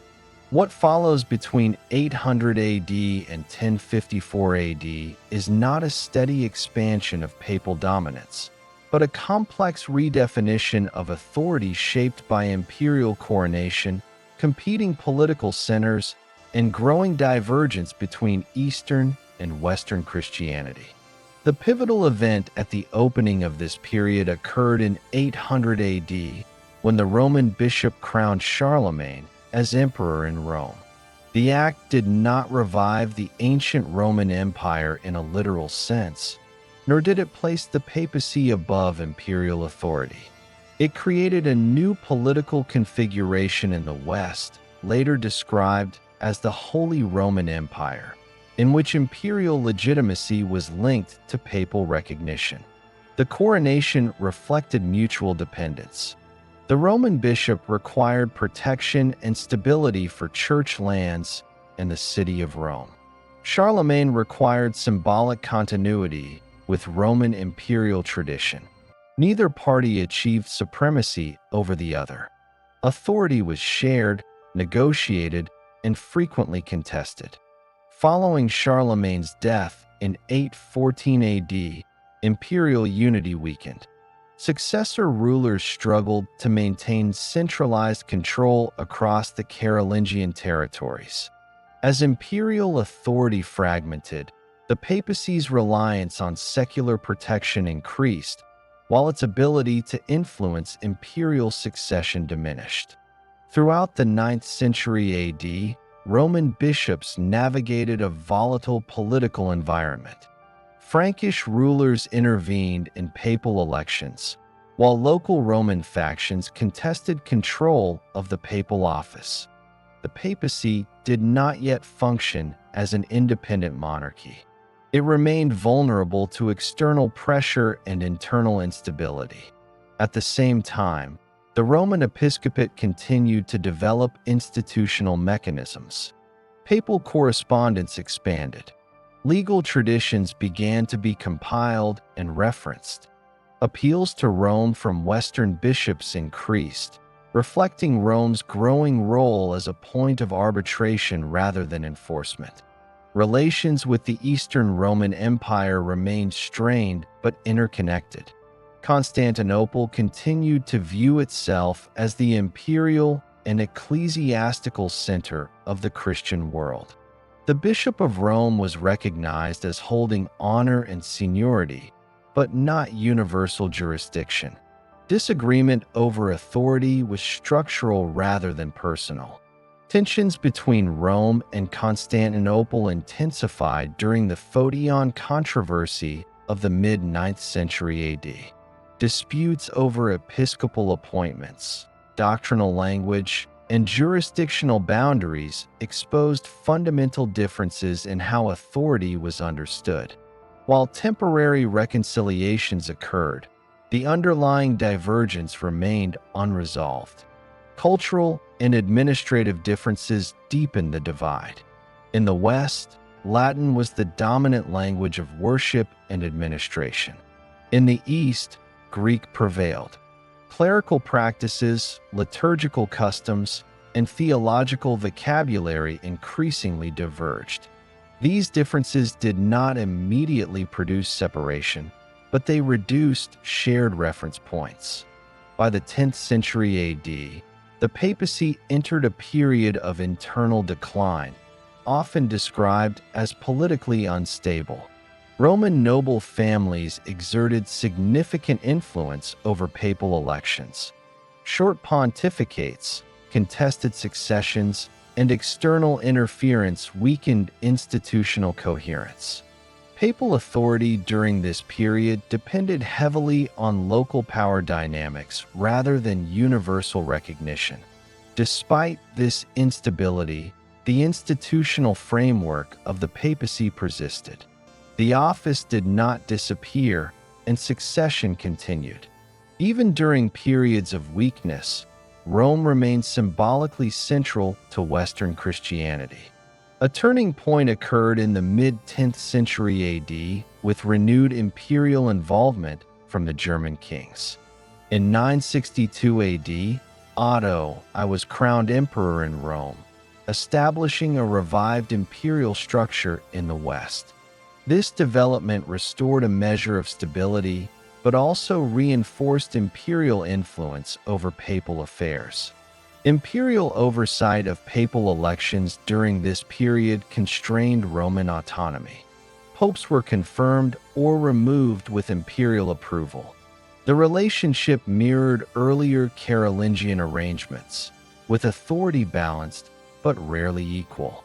What follows between 800 AD and 1054 AD is not a steady expansion of papal dominance, but a complex redefinition of authority shaped by imperial coronation, competing political centers, and growing divergence between Eastern and Western Christianity. The pivotal event at the opening of this period occurred in 800 AD, when the Roman bishop crowned Charlemagne as emperor in Rome. The act did not revive the ancient Roman Empire in a literal sense, nor did it place the papacy above imperial authority. It created a new political configuration in the West, later described as the Holy Roman Empire, in which imperial legitimacy was linked to papal recognition. The coronation reflected mutual dependence. The Roman bishop required protection and stability for church lands and the city of Rome. Charlemagne required symbolic continuity with Roman imperial tradition. Neither party achieved supremacy over the other. Authority was shared, negotiated, and frequently contested. Following Charlemagne's death in 814 AD, imperial unity weakened. Successor rulers struggled to maintain centralized control across the Carolingian territories. As imperial authority fragmented, the papacy's reliance on secular protection increased, while its ability to influence imperial succession diminished. Throughout the 9th century AD, Roman bishops navigated a volatile political environment. Frankish rulers intervened in papal elections, while local Roman factions contested control of the papal office. The papacy did not yet function as an independent monarchy. It remained vulnerable to external pressure and internal instability. At the same time, the Roman episcopate continued to develop institutional mechanisms. Papal correspondence expanded. Legal traditions began to be compiled and referenced. Appeals to Rome from Western bishops increased, reflecting Rome's growing role as a point of arbitration rather than enforcement. Relations with the Eastern Roman Empire remained strained but interconnected. Constantinople continued to view itself as the imperial and ecclesiastical center of the Christian world. The Bishop of Rome was recognized as holding honor and seniority, but not universal jurisdiction. Disagreement over authority was structural rather than personal. Tensions between Rome and Constantinople intensified during the Photian controversy of the mid-9th century AD. Disputes over episcopal appointments, doctrinal language, and jurisdictional boundaries exposed fundamental differences in how authority was understood. While temporary reconciliations occurred, the underlying divergence remained unresolved. Cultural and administrative differences deepened the divide. In the West, Latin was the dominant language of worship and administration. In the East, Greek prevailed. Clerical practices, liturgical customs, and theological vocabulary increasingly diverged. These differences did not immediately produce separation, but they reduced shared reference points. By the 10th century AD, the papacy entered a period of internal decline, often described as politically unstable. Roman noble families exerted significant influence over papal elections. Short pontificates, contested successions, and external interference weakened institutional coherence. Papal authority during this period depended heavily on local power dynamics rather than universal recognition. Despite this instability, the institutional framework of the papacy persisted. The office did not disappear, and succession continued. Even during periods of weakness, Rome remained symbolically central to Western Christianity. A turning point occurred in the mid-10th century AD with renewed imperial involvement from the German kings. In 962 AD, Otto I was crowned emperor in Rome, establishing a revived imperial structure in the West. This development restored a measure of stability, but also reinforced imperial influence over papal affairs. Imperial oversight of papal elections during this period constrained Roman autonomy. Popes were confirmed or removed with imperial approval. The relationship mirrored earlier Carolingian arrangements, with authority balanced but rarely equal.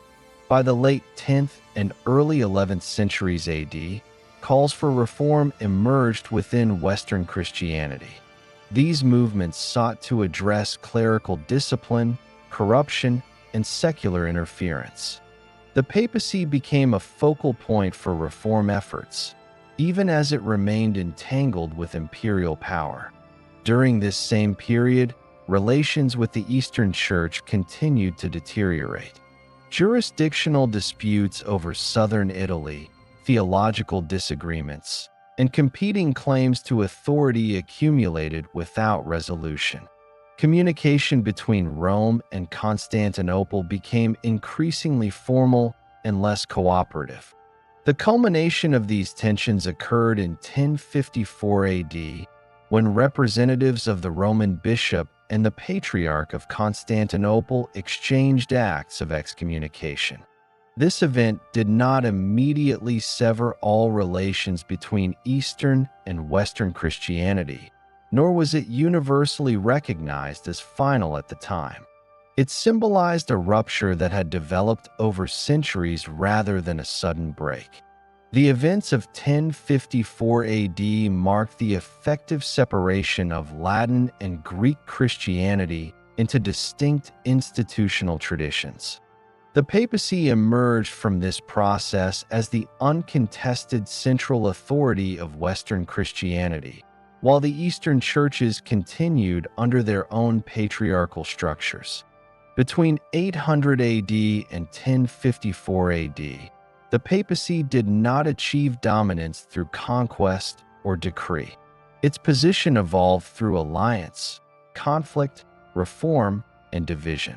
By the late 10th and early 11th centuries AD, calls for reform emerged within Western Christianity. These movements sought to address clerical discipline, corruption, and secular interference. The papacy became a focal point for reform efforts, even as it remained entangled with imperial power. During this same period, relations with the Eastern Church continued to deteriorate. Jurisdictional disputes over southern Italy, theological disagreements, and competing claims to authority accumulated without resolution. Communication between Rome and Constantinople became increasingly formal and less cooperative. The culmination of these tensions occurred in 1054 AD, when representatives of the Roman bishop and the Patriarch of Constantinople exchanged acts of excommunication. This event did not immediately sever all relations between Eastern and Western Christianity, nor was it universally recognized as final at the time. It symbolized a rupture that had developed over centuries rather than a sudden break. The events of 1054 AD marked the effective separation of Latin and Greek Christianity into distinct institutional traditions. The papacy emerged from this process as the uncontested central authority of Western Christianity, while the Eastern churches continued under their own patriarchal structures. Between 800 AD and 1054 AD, the papacy did not achieve dominance through conquest or decree. Its position evolved through alliance, conflict, reform, and division.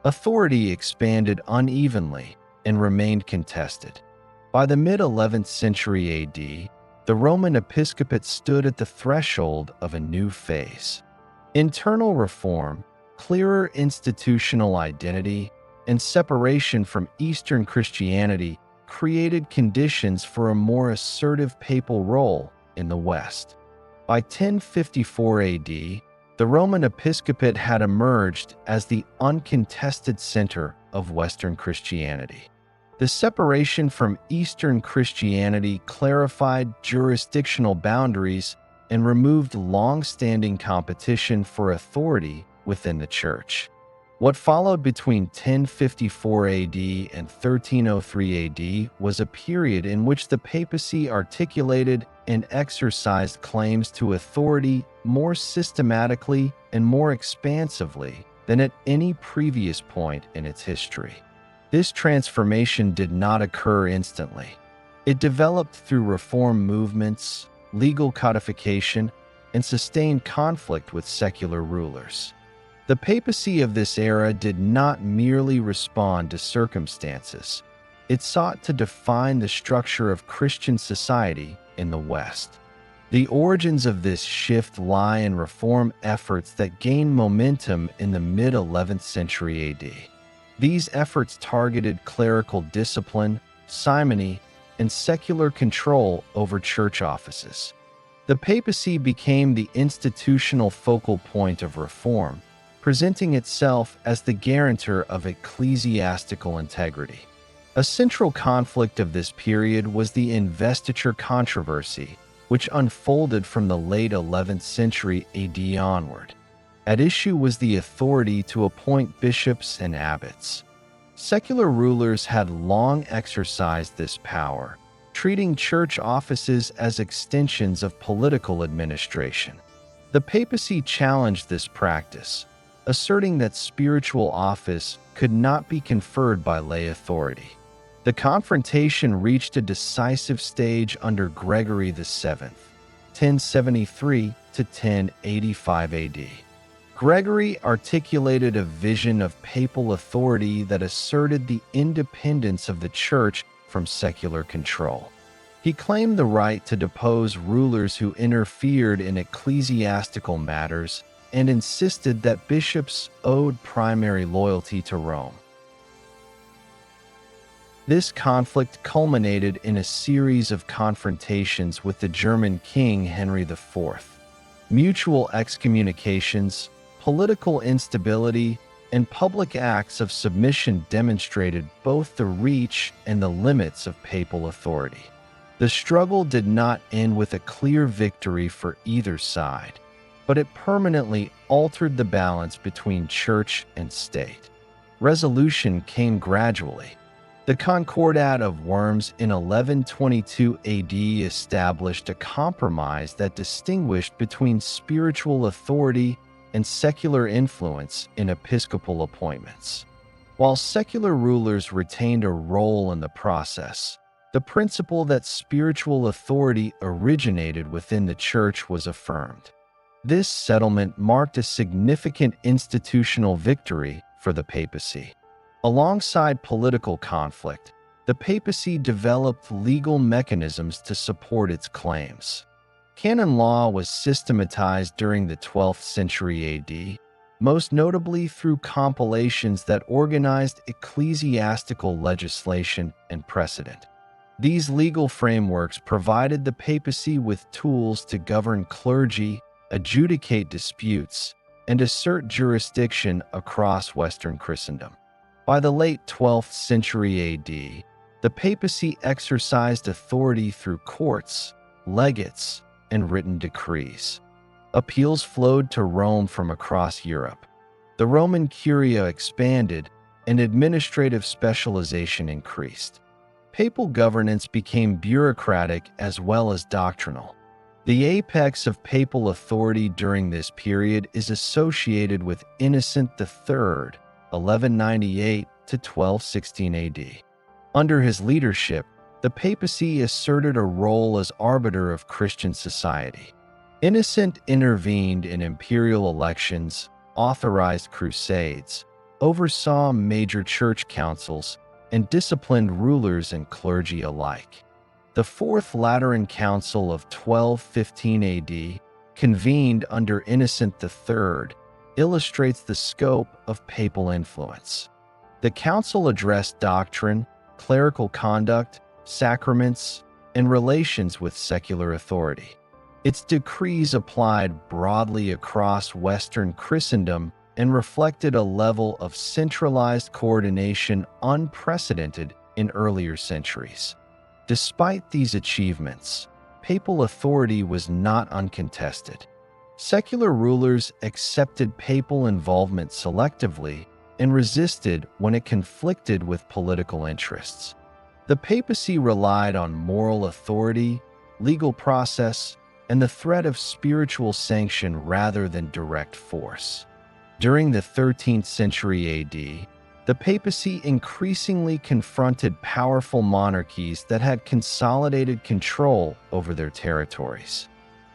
Authority expanded unevenly and remained contested. By the mid-11th century AD, the Roman episcopate stood at the threshold of a new phase. Internal reform, clearer institutional identity, and separation from Eastern Christianity created conditions for a more assertive papal role in the West. By 1054 AD, the Roman episcopate had emerged as the uncontested center of Western Christianity. The separation from Eastern Christianity clarified jurisdictional boundaries and removed long-standing competition for authority within the Church. What followed between 1054 AD and 1303 AD was a period in which the papacy articulated and exercised claims to authority more systematically and more expansively than at any previous point in its history. This transformation did not occur instantly. It developed through reform movements, legal codification, and sustained conflict with secular rulers. The papacy of this era did not merely respond to circumstances. It sought to define the structure of Christian society in the West. The origins of this shift lie in reform efforts that gained momentum in the mid-11th century AD. These efforts targeted clerical discipline, simony, and secular control over church offices. The papacy became the institutional focal point of reform, presenting itself as the guarantor of ecclesiastical integrity. A central conflict of this period was the investiture controversy, which unfolded from the late 11th century AD onward. At issue was the authority to appoint bishops and abbots. Secular rulers had long exercised this power, treating church offices as extensions of political administration. The papacy challenged this practice, asserting that spiritual office could not be conferred by lay authority. The confrontation reached a decisive stage under Gregory VII, 1073 to 1085 AD. Gregory articulated a vision of papal authority that asserted the independence of the Church from secular control. He claimed the right to depose rulers who interfered in ecclesiastical matters and insisted that bishops owed primary loyalty to Rome. This conflict culminated in a series of confrontations with the German king Henry IV. Mutual excommunications, political instability, and public acts of submission demonstrated both the reach and the limits of papal authority. The struggle did not end with a clear victory for either side, but it permanently altered the balance between church and state. Resolution came gradually. The Concordat of Worms in 1122 AD established a compromise that distinguished between spiritual authority and secular influence in episcopal appointments. While secular rulers retained a role in the process, the principle that spiritual authority originated within the Church was affirmed. This settlement marked a significant institutional victory for the papacy. Alongside political conflict, the papacy developed legal mechanisms to support its claims. Canon law was systematized during the 12th century AD, most notably through compilations that organized ecclesiastical legislation and precedent. These legal frameworks provided the papacy with tools to govern clergy, adjudicate disputes, and assert jurisdiction across Western Christendom. By the late 12th century AD, the papacy exercised authority through courts, legates, and written decrees. Appeals flowed to Rome from across Europe. The Roman Curia expanded, and administrative specialization increased. Papal governance became bureaucratic as well as doctrinal. The apex of papal authority during this period is associated with Innocent III, 1198 to 1216 AD. Under his leadership, the papacy asserted a role as arbiter of Christian society. Innocent intervened in imperial elections, authorized crusades, oversaw major church councils, and disciplined rulers and clergy alike. The Fourth Lateran Council of 1215 AD, convened under Innocent III, illustrates the scope of papal influence. The council addressed doctrine, clerical conduct, sacraments, and relations with secular authority. Its decrees applied broadly across Western Christendom and reflected a level of centralized coordination unprecedented in earlier centuries. Despite these achievements, papal authority was not uncontested. Secular rulers accepted papal involvement selectively and resisted when it conflicted with political interests. The papacy relied on moral authority, legal process, and the threat of spiritual sanction rather than direct force. During the 13th century AD, the papacy increasingly confronted powerful monarchies that had consolidated control over their territories.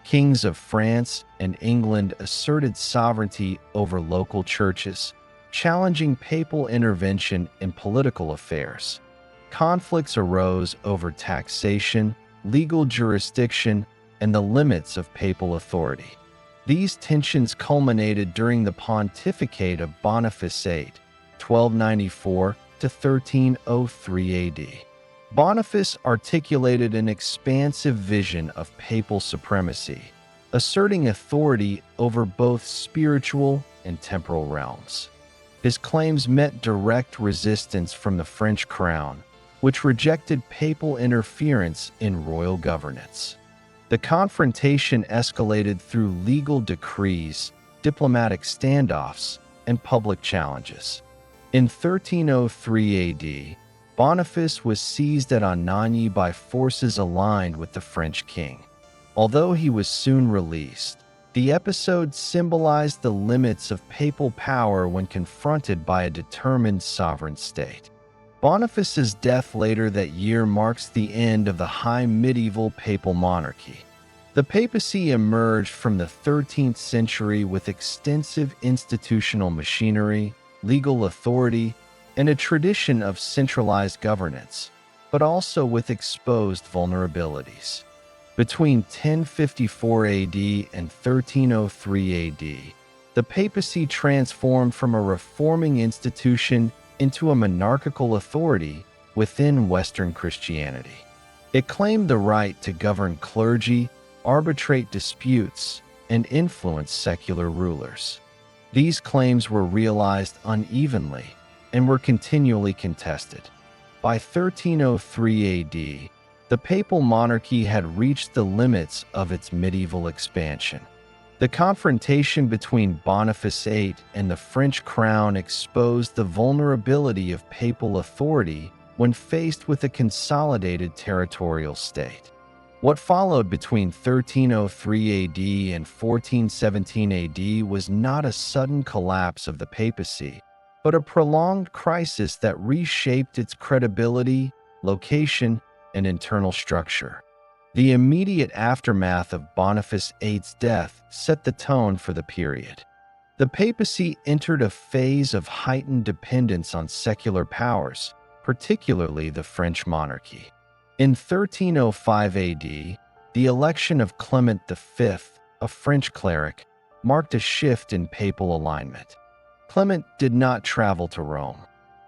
Kings of France and England asserted sovereignty over local churches, challenging papal intervention in political affairs. Conflicts arose over taxation, legal jurisdiction, and the limits of papal authority. These tensions culminated during the pontificate of Boniface VIII, 1294 to 1303 AD. Boniface articulated an expansive vision of papal supremacy, asserting authority over both spiritual and temporal realms. His claims met direct resistance from the French crown, which rejected papal interference in royal governance. The confrontation escalated through legal decrees, diplomatic standoffs, and public challenges. In 1303 AD, Boniface was seized at Anagni by forces aligned with the French king. Although he was soon released, the episode symbolized the limits of papal power when confronted by a determined sovereign state. Boniface's death later that year marks the end of the high medieval papal monarchy. The papacy emerged from the 13th century with extensive institutional machinery, legal authority, and a tradition of centralized governance, but also with exposed vulnerabilities. Between 1054 AD and 1303 AD, the papacy transformed from a reforming institution into a monarchical authority within Western Christianity. It claimed the right to govern clergy, arbitrate disputes, and influence secular rulers. These claims were realized unevenly and were continually contested. By 1303 AD, the papal monarchy had reached the limits of its medieval expansion. The confrontation between Boniface VIII and the French crown exposed the vulnerability of papal authority when faced with a consolidated territorial state. What followed between 1303 AD and 1417 AD was not a sudden collapse of the papacy, but a prolonged crisis that reshaped its credibility, location, and internal structure. The immediate aftermath of Boniface VIII's death set the tone for the period. The papacy entered a phase of heightened dependence on secular powers, particularly the French monarchy. In 1305 AD, the election of Clement V, a French cleric, marked a shift in papal alignment. Clement did not travel to Rome.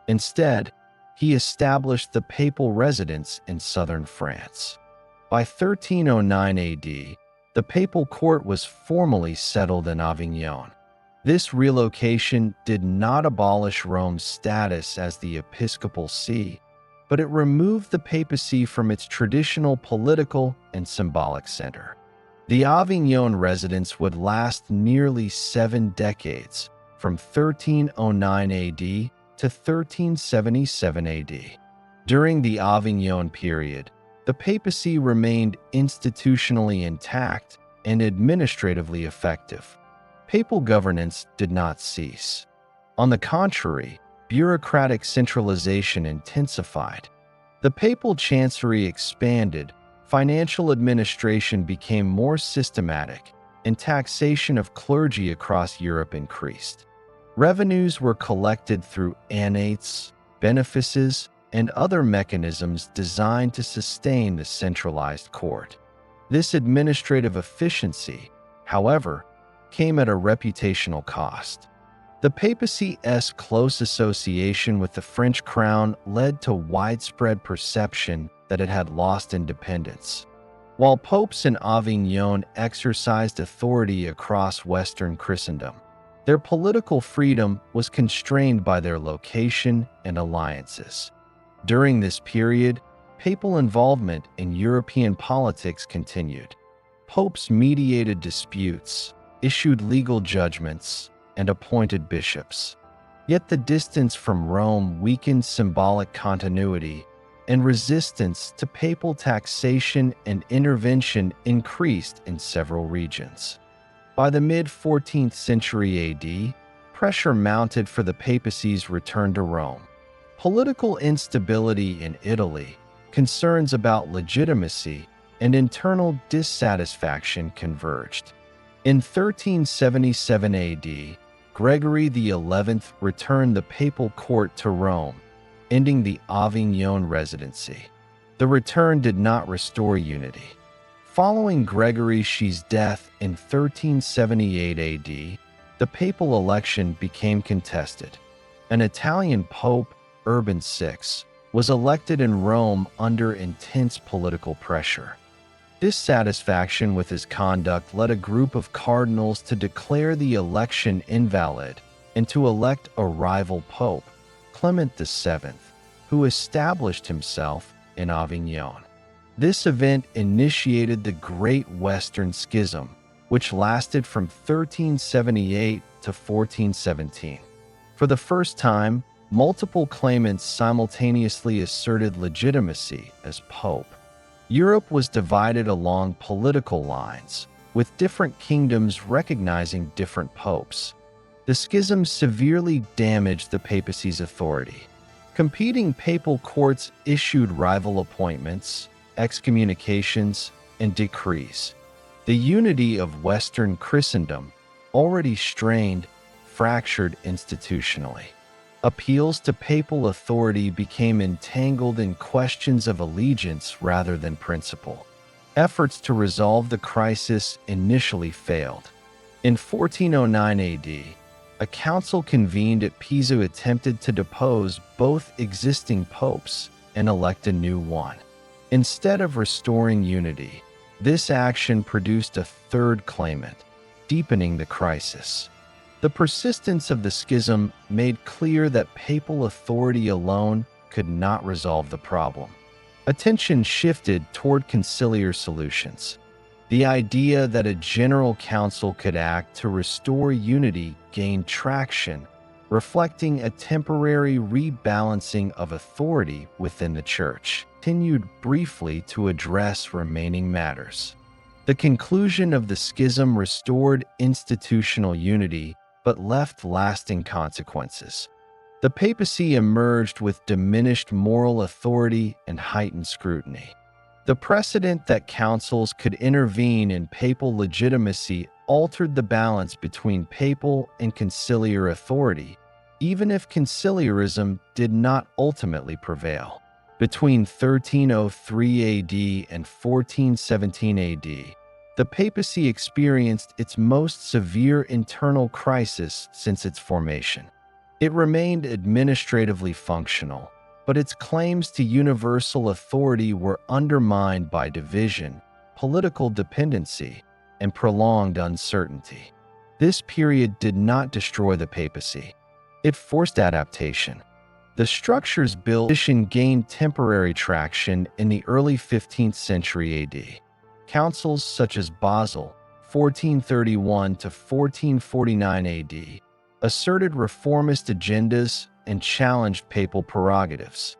Instead, he established the papal residence in southern France. By 1309 AD, the papal court was formally settled in Avignon. This relocation did not abolish Rome's status as the episcopal see, but it removed the papacy from its traditional political and symbolic center. The Avignon residence would last nearly 7 decades, from 1309 AD to 1377 AD. During the Avignon period, the papacy remained institutionally intact and administratively effective. Papal governance did not cease. On the contrary, bureaucratic centralization intensified. The papal chancery expanded, financial administration became more systematic, and taxation of clergy across Europe increased. Revenues were collected through annates, benefices, and other mechanisms designed to sustain the centralized court. This administrative efficiency, however, came at a reputational cost. The papacy's close association with the French crown led to widespread perception that it had lost independence. While popes in Avignon exercised authority across Western Christendom, their political freedom was constrained by their location and alliances. During this period, papal involvement in European politics continued. Popes mediated disputes, issued legal judgments, and appointed bishops. Yet the distance from Rome weakened symbolic continuity, and resistance to papal taxation and intervention increased in several regions. By the mid-14th century AD, pressure mounted for the papacy's return to Rome. Political instability in Italy, concerns about legitimacy, and internal dissatisfaction converged. In 1377 AD, Gregory XI returned the papal court to Rome, ending the Avignon residency. The return did not restore unity. Following Gregory's death in 1378 AD, the papal election became contested. An Italian pope, Urban VI, was elected in Rome under intense political pressure. Dissatisfaction with his conduct led a group of cardinals to declare the election invalid and to elect a rival pope, Clement VII, who established himself in Avignon. This event initiated the Great Western Schism, which lasted from 1378 to 1417. For the first time, multiple claimants simultaneously asserted legitimacy as pope. Europe was divided along political lines, with different kingdoms recognizing different popes. The schism severely damaged the papacy's authority. Competing papal courts issued rival appointments, excommunications, and decrees. The unity of Western Christendom, already strained, fractured institutionally. Appeals to papal authority became entangled in questions of allegiance rather than principle. Efforts to resolve the crisis initially failed. In 1409 AD, a council convened at Pisa attempted to depose both existing popes and elect a new one. Instead of restoring unity, this action produced a third claimant, deepening the crisis. The persistence of the schism made clear that papal authority alone could not resolve the problem. Attention shifted toward conciliar solutions. The idea that a general council could act to restore unity gained traction, reflecting a temporary rebalancing of authority within the Church. Continued briefly to address remaining matters. The conclusion of the schism restored institutional unity but left lasting consequences. The papacy emerged with diminished moral authority and heightened scrutiny. The precedent that councils could intervene in papal legitimacy altered the balance between papal and conciliar authority, even if conciliarism did not ultimately prevail. Between 1303 AD and 1417 AD, the papacy experienced its most severe internal crisis since its formation. It remained administratively functional, but its claims to universal authority were undermined by division, political dependency, and prolonged uncertainty. This period did not destroy the papacy. It forced adaptation. The structures built gained temporary traction in the early 15th century AD. Councils such as Basel, 1431 to 1449 AD, asserted reformist agendas and challenged papal prerogatives.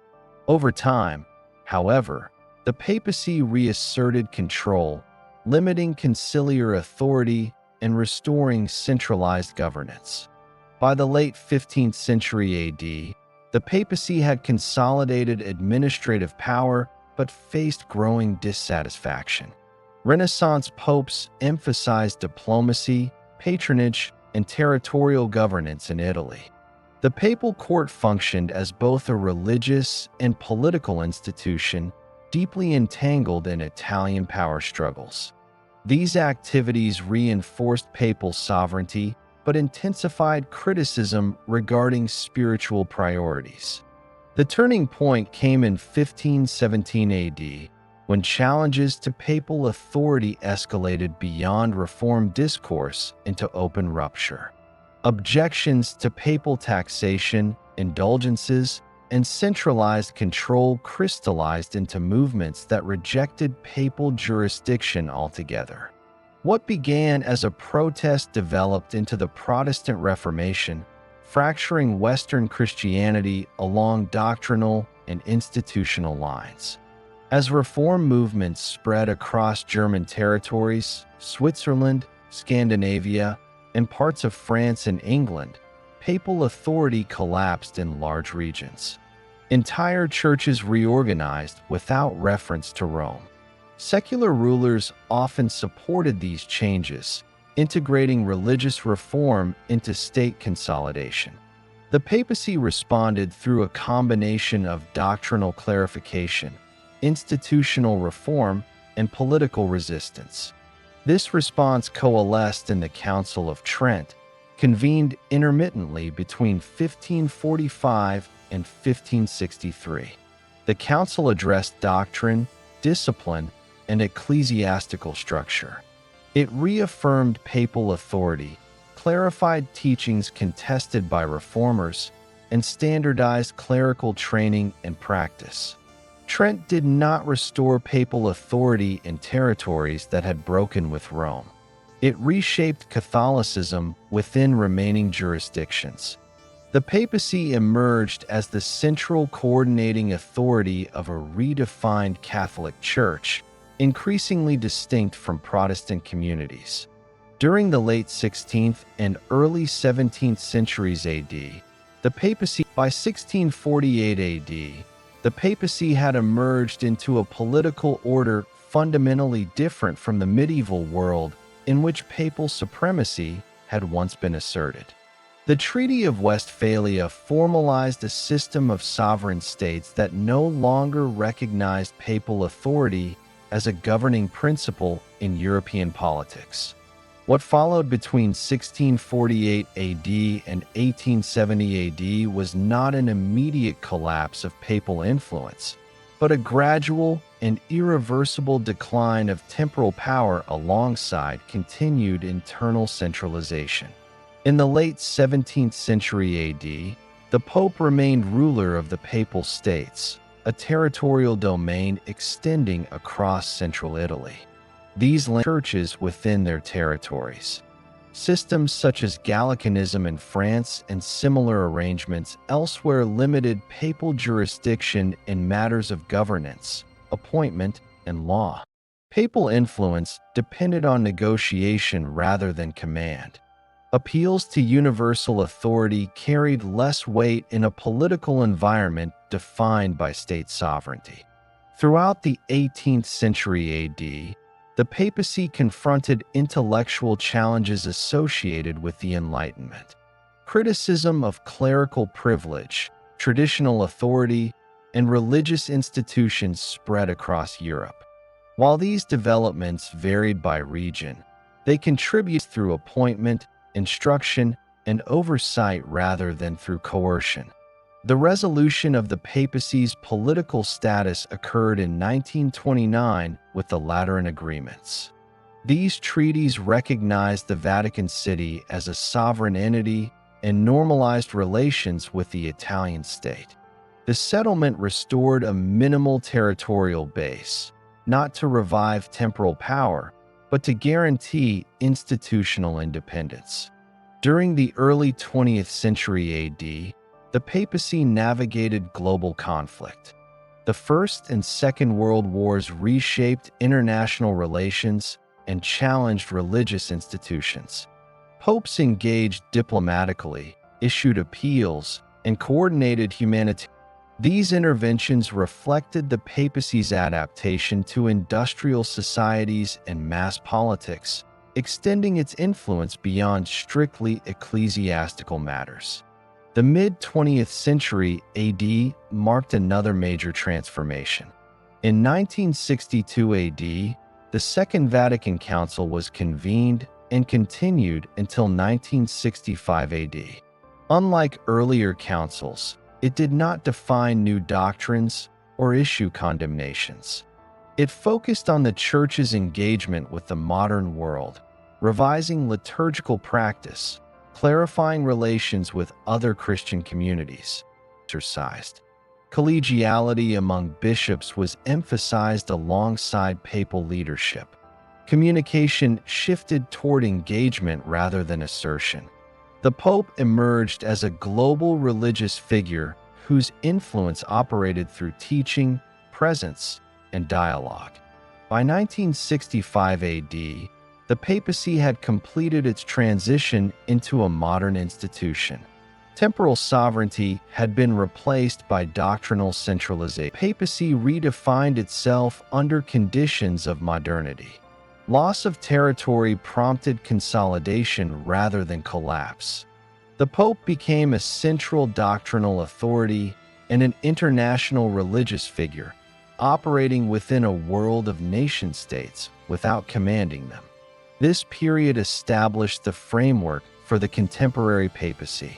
Over time, however, the papacy reasserted control, limiting conciliar authority and restoring centralized governance. By the late 15th century AD, the papacy had consolidated administrative power but faced growing dissatisfaction. Renaissance popes emphasized diplomacy, patronage, and territorial governance in Italy. The papal court functioned as both a religious and political institution, deeply entangled in Italian power struggles. These activities reinforced papal sovereignty but intensified criticism regarding spiritual priorities. The turning point came in 1517 AD, when challenges to papal authority escalated beyond reform discourse into open rupture. Objections to papal taxation, indulgences, and centralized control crystallized into movements that rejected papal jurisdiction altogether. What began as a protest developed into the Protestant Reformation, fracturing Western Christianity along doctrinal and institutional lines. As reform movements spread across German territories, Switzerland, Scandinavia, and parts of France and England, papal authority collapsed in large regions. Entire churches reorganized without reference to Rome. Secular rulers often supported these changes, integrating religious reform into state consolidation. The papacy responded through a combination of doctrinal clarification, institutional reform, and political resistance. This response coalesced in the Council of Trent, convened intermittently between 1545 and 1563. The council addressed doctrine, discipline, and ecclesiastical structure. It reaffirmed papal authority, clarified teachings contested by reformers, and standardized clerical training and practice. Trent did not restore papal authority in territories that had broken with Rome. It reshaped Catholicism within remaining jurisdictions. The papacy emerged as the central coordinating authority of a redefined Catholic Church, increasingly distinct from Protestant communities. During the late 16th and early 17th centuries AD, by 1648 AD, the papacy had emerged into a political order fundamentally different from the medieval world in which papal supremacy had once been asserted. The Treaty of Westphalia formalized a system of sovereign states that no longer recognized papal authority as a governing principle in European politics. What followed between 1648 AD and 1870 AD was not an immediate collapse of papal influence, but a gradual and irreversible decline of temporal power alongside continued internal centralization. In the late 17th century AD, the Pope remained ruler of the Papal States, a territorial domain extending across central Italy. These churches within their territories. Systems such as Gallicanism in France and similar arrangements elsewhere limited papal jurisdiction in matters of governance, appointment, and law. Papal influence depended on negotiation rather than command. Appeals to universal authority carried less weight in a political environment defined by state sovereignty. Throughout the 18th century AD, the papacy confronted intellectual challenges associated with the Enlightenment. Criticism of clerical privilege, traditional authority, and religious institutions spread across Europe. While these developments varied by region, they contributed through appointment, instruction, and oversight rather than through coercion. The resolution of the papacy's political status occurred in 1929 with the Lateran Agreements. These treaties recognized the Vatican City as a sovereign entity and normalized relations with the Italian state. The settlement restored a minimal territorial base, not to revive temporal power, but to guarantee institutional independence. During the early 20th century AD, the papacy navigated global conflict. The First and Second World Wars reshaped international relations and challenged religious institutions. Popes engaged diplomatically, issued appeals, and coordinated humanitarian. These interventions reflected the papacy's adaptation to industrial societies and mass politics, extending its influence beyond strictly ecclesiastical matters. The mid-20th century AD marked another major transformation. In 1962 AD, the Second Vatican Council was convened and continued until 1965 AD. Unlike earlier councils, it did not define new doctrines or issue condemnations. It focused on the Church's engagement with the modern world, revising liturgical practice, clarifying relations with other Christian communities. Collegiality among bishops was emphasized alongside papal leadership. Communication shifted toward engagement rather than assertion. The Pope emerged as a global religious figure whose influence operated through teaching, presence, and dialogue. By 1965 AD, the papacy had completed its transition into a modern institution. Temporal sovereignty had been replaced by doctrinal centralization. Papacy redefined itself under conditions of modernity. Loss of territory prompted consolidation rather than collapse. The Pope became a central doctrinal authority and an international religious figure, operating within a world of nation-states without commanding them. This period established the framework for the contemporary papacy.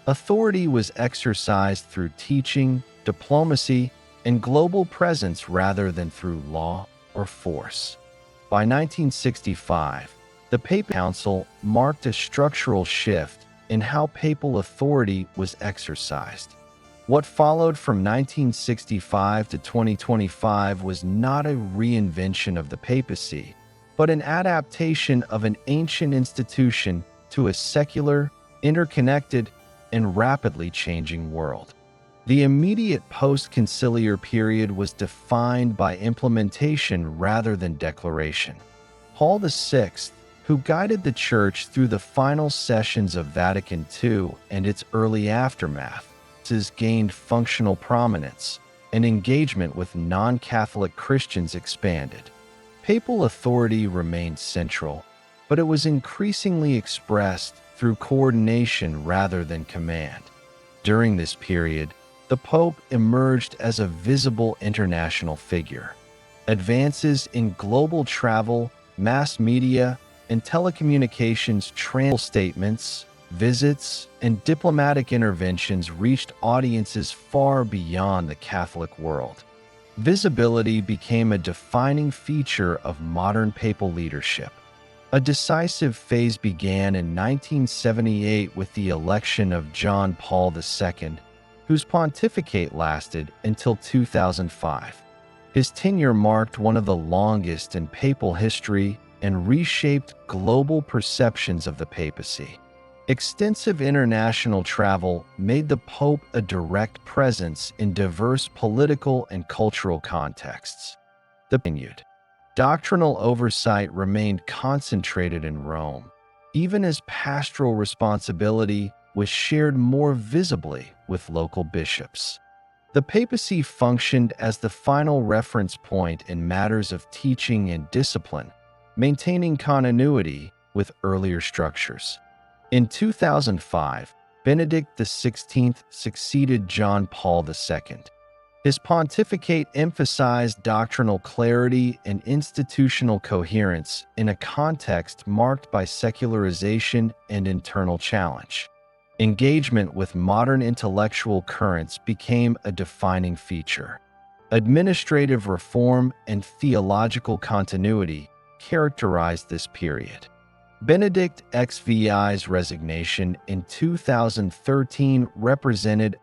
Authority was exercised through teaching, diplomacy, and global presence rather than through law or force. By 1965, the Papal Council marked a structural shift in how papal authority was exercised. What followed from 1965 to 2025 was not a reinvention of the papacy, but an adaptation of an ancient institution to a secular, interconnected, and rapidly changing world. The immediate post-conciliar period was defined by implementation rather than declaration. Paul VI, who guided the Church through the final sessions of Vatican II and its early aftermath, has gained functional prominence, and engagement with non-Catholic Christians expanded. Papal authority remained central, but it was increasingly expressed through coordination rather than command. During this period, the Pope emerged as a visible international figure. Advances in global travel, mass media, and telecommunications statements, visits, and diplomatic interventions reached audiences far beyond the Catholic world. Visibility became a defining feature of modern papal leadership. A decisive phase began in 1978 with the election of John Paul II, whose pontificate lasted until 2005. His tenure marked one of the longest in papal history and reshaped global perceptions of the papacy. Extensive international travel made the Pope a direct presence in diverse political and cultural contexts. Doctrinal oversight remained concentrated in Rome, even as pastoral responsibility was shared more visibly with local bishops. The papacy functioned as the final reference point in matters of teaching and discipline, maintaining continuity with earlier structures. In 2005, Benedict XVI succeeded John Paul II. His pontificate emphasized doctrinal clarity and institutional coherence in a context marked by secularization and internal challenge. Engagement with modern intellectual currents became a defining feature. Administrative reform and theological continuity characterized this period. Benedict XVI's resignation in 2013 represented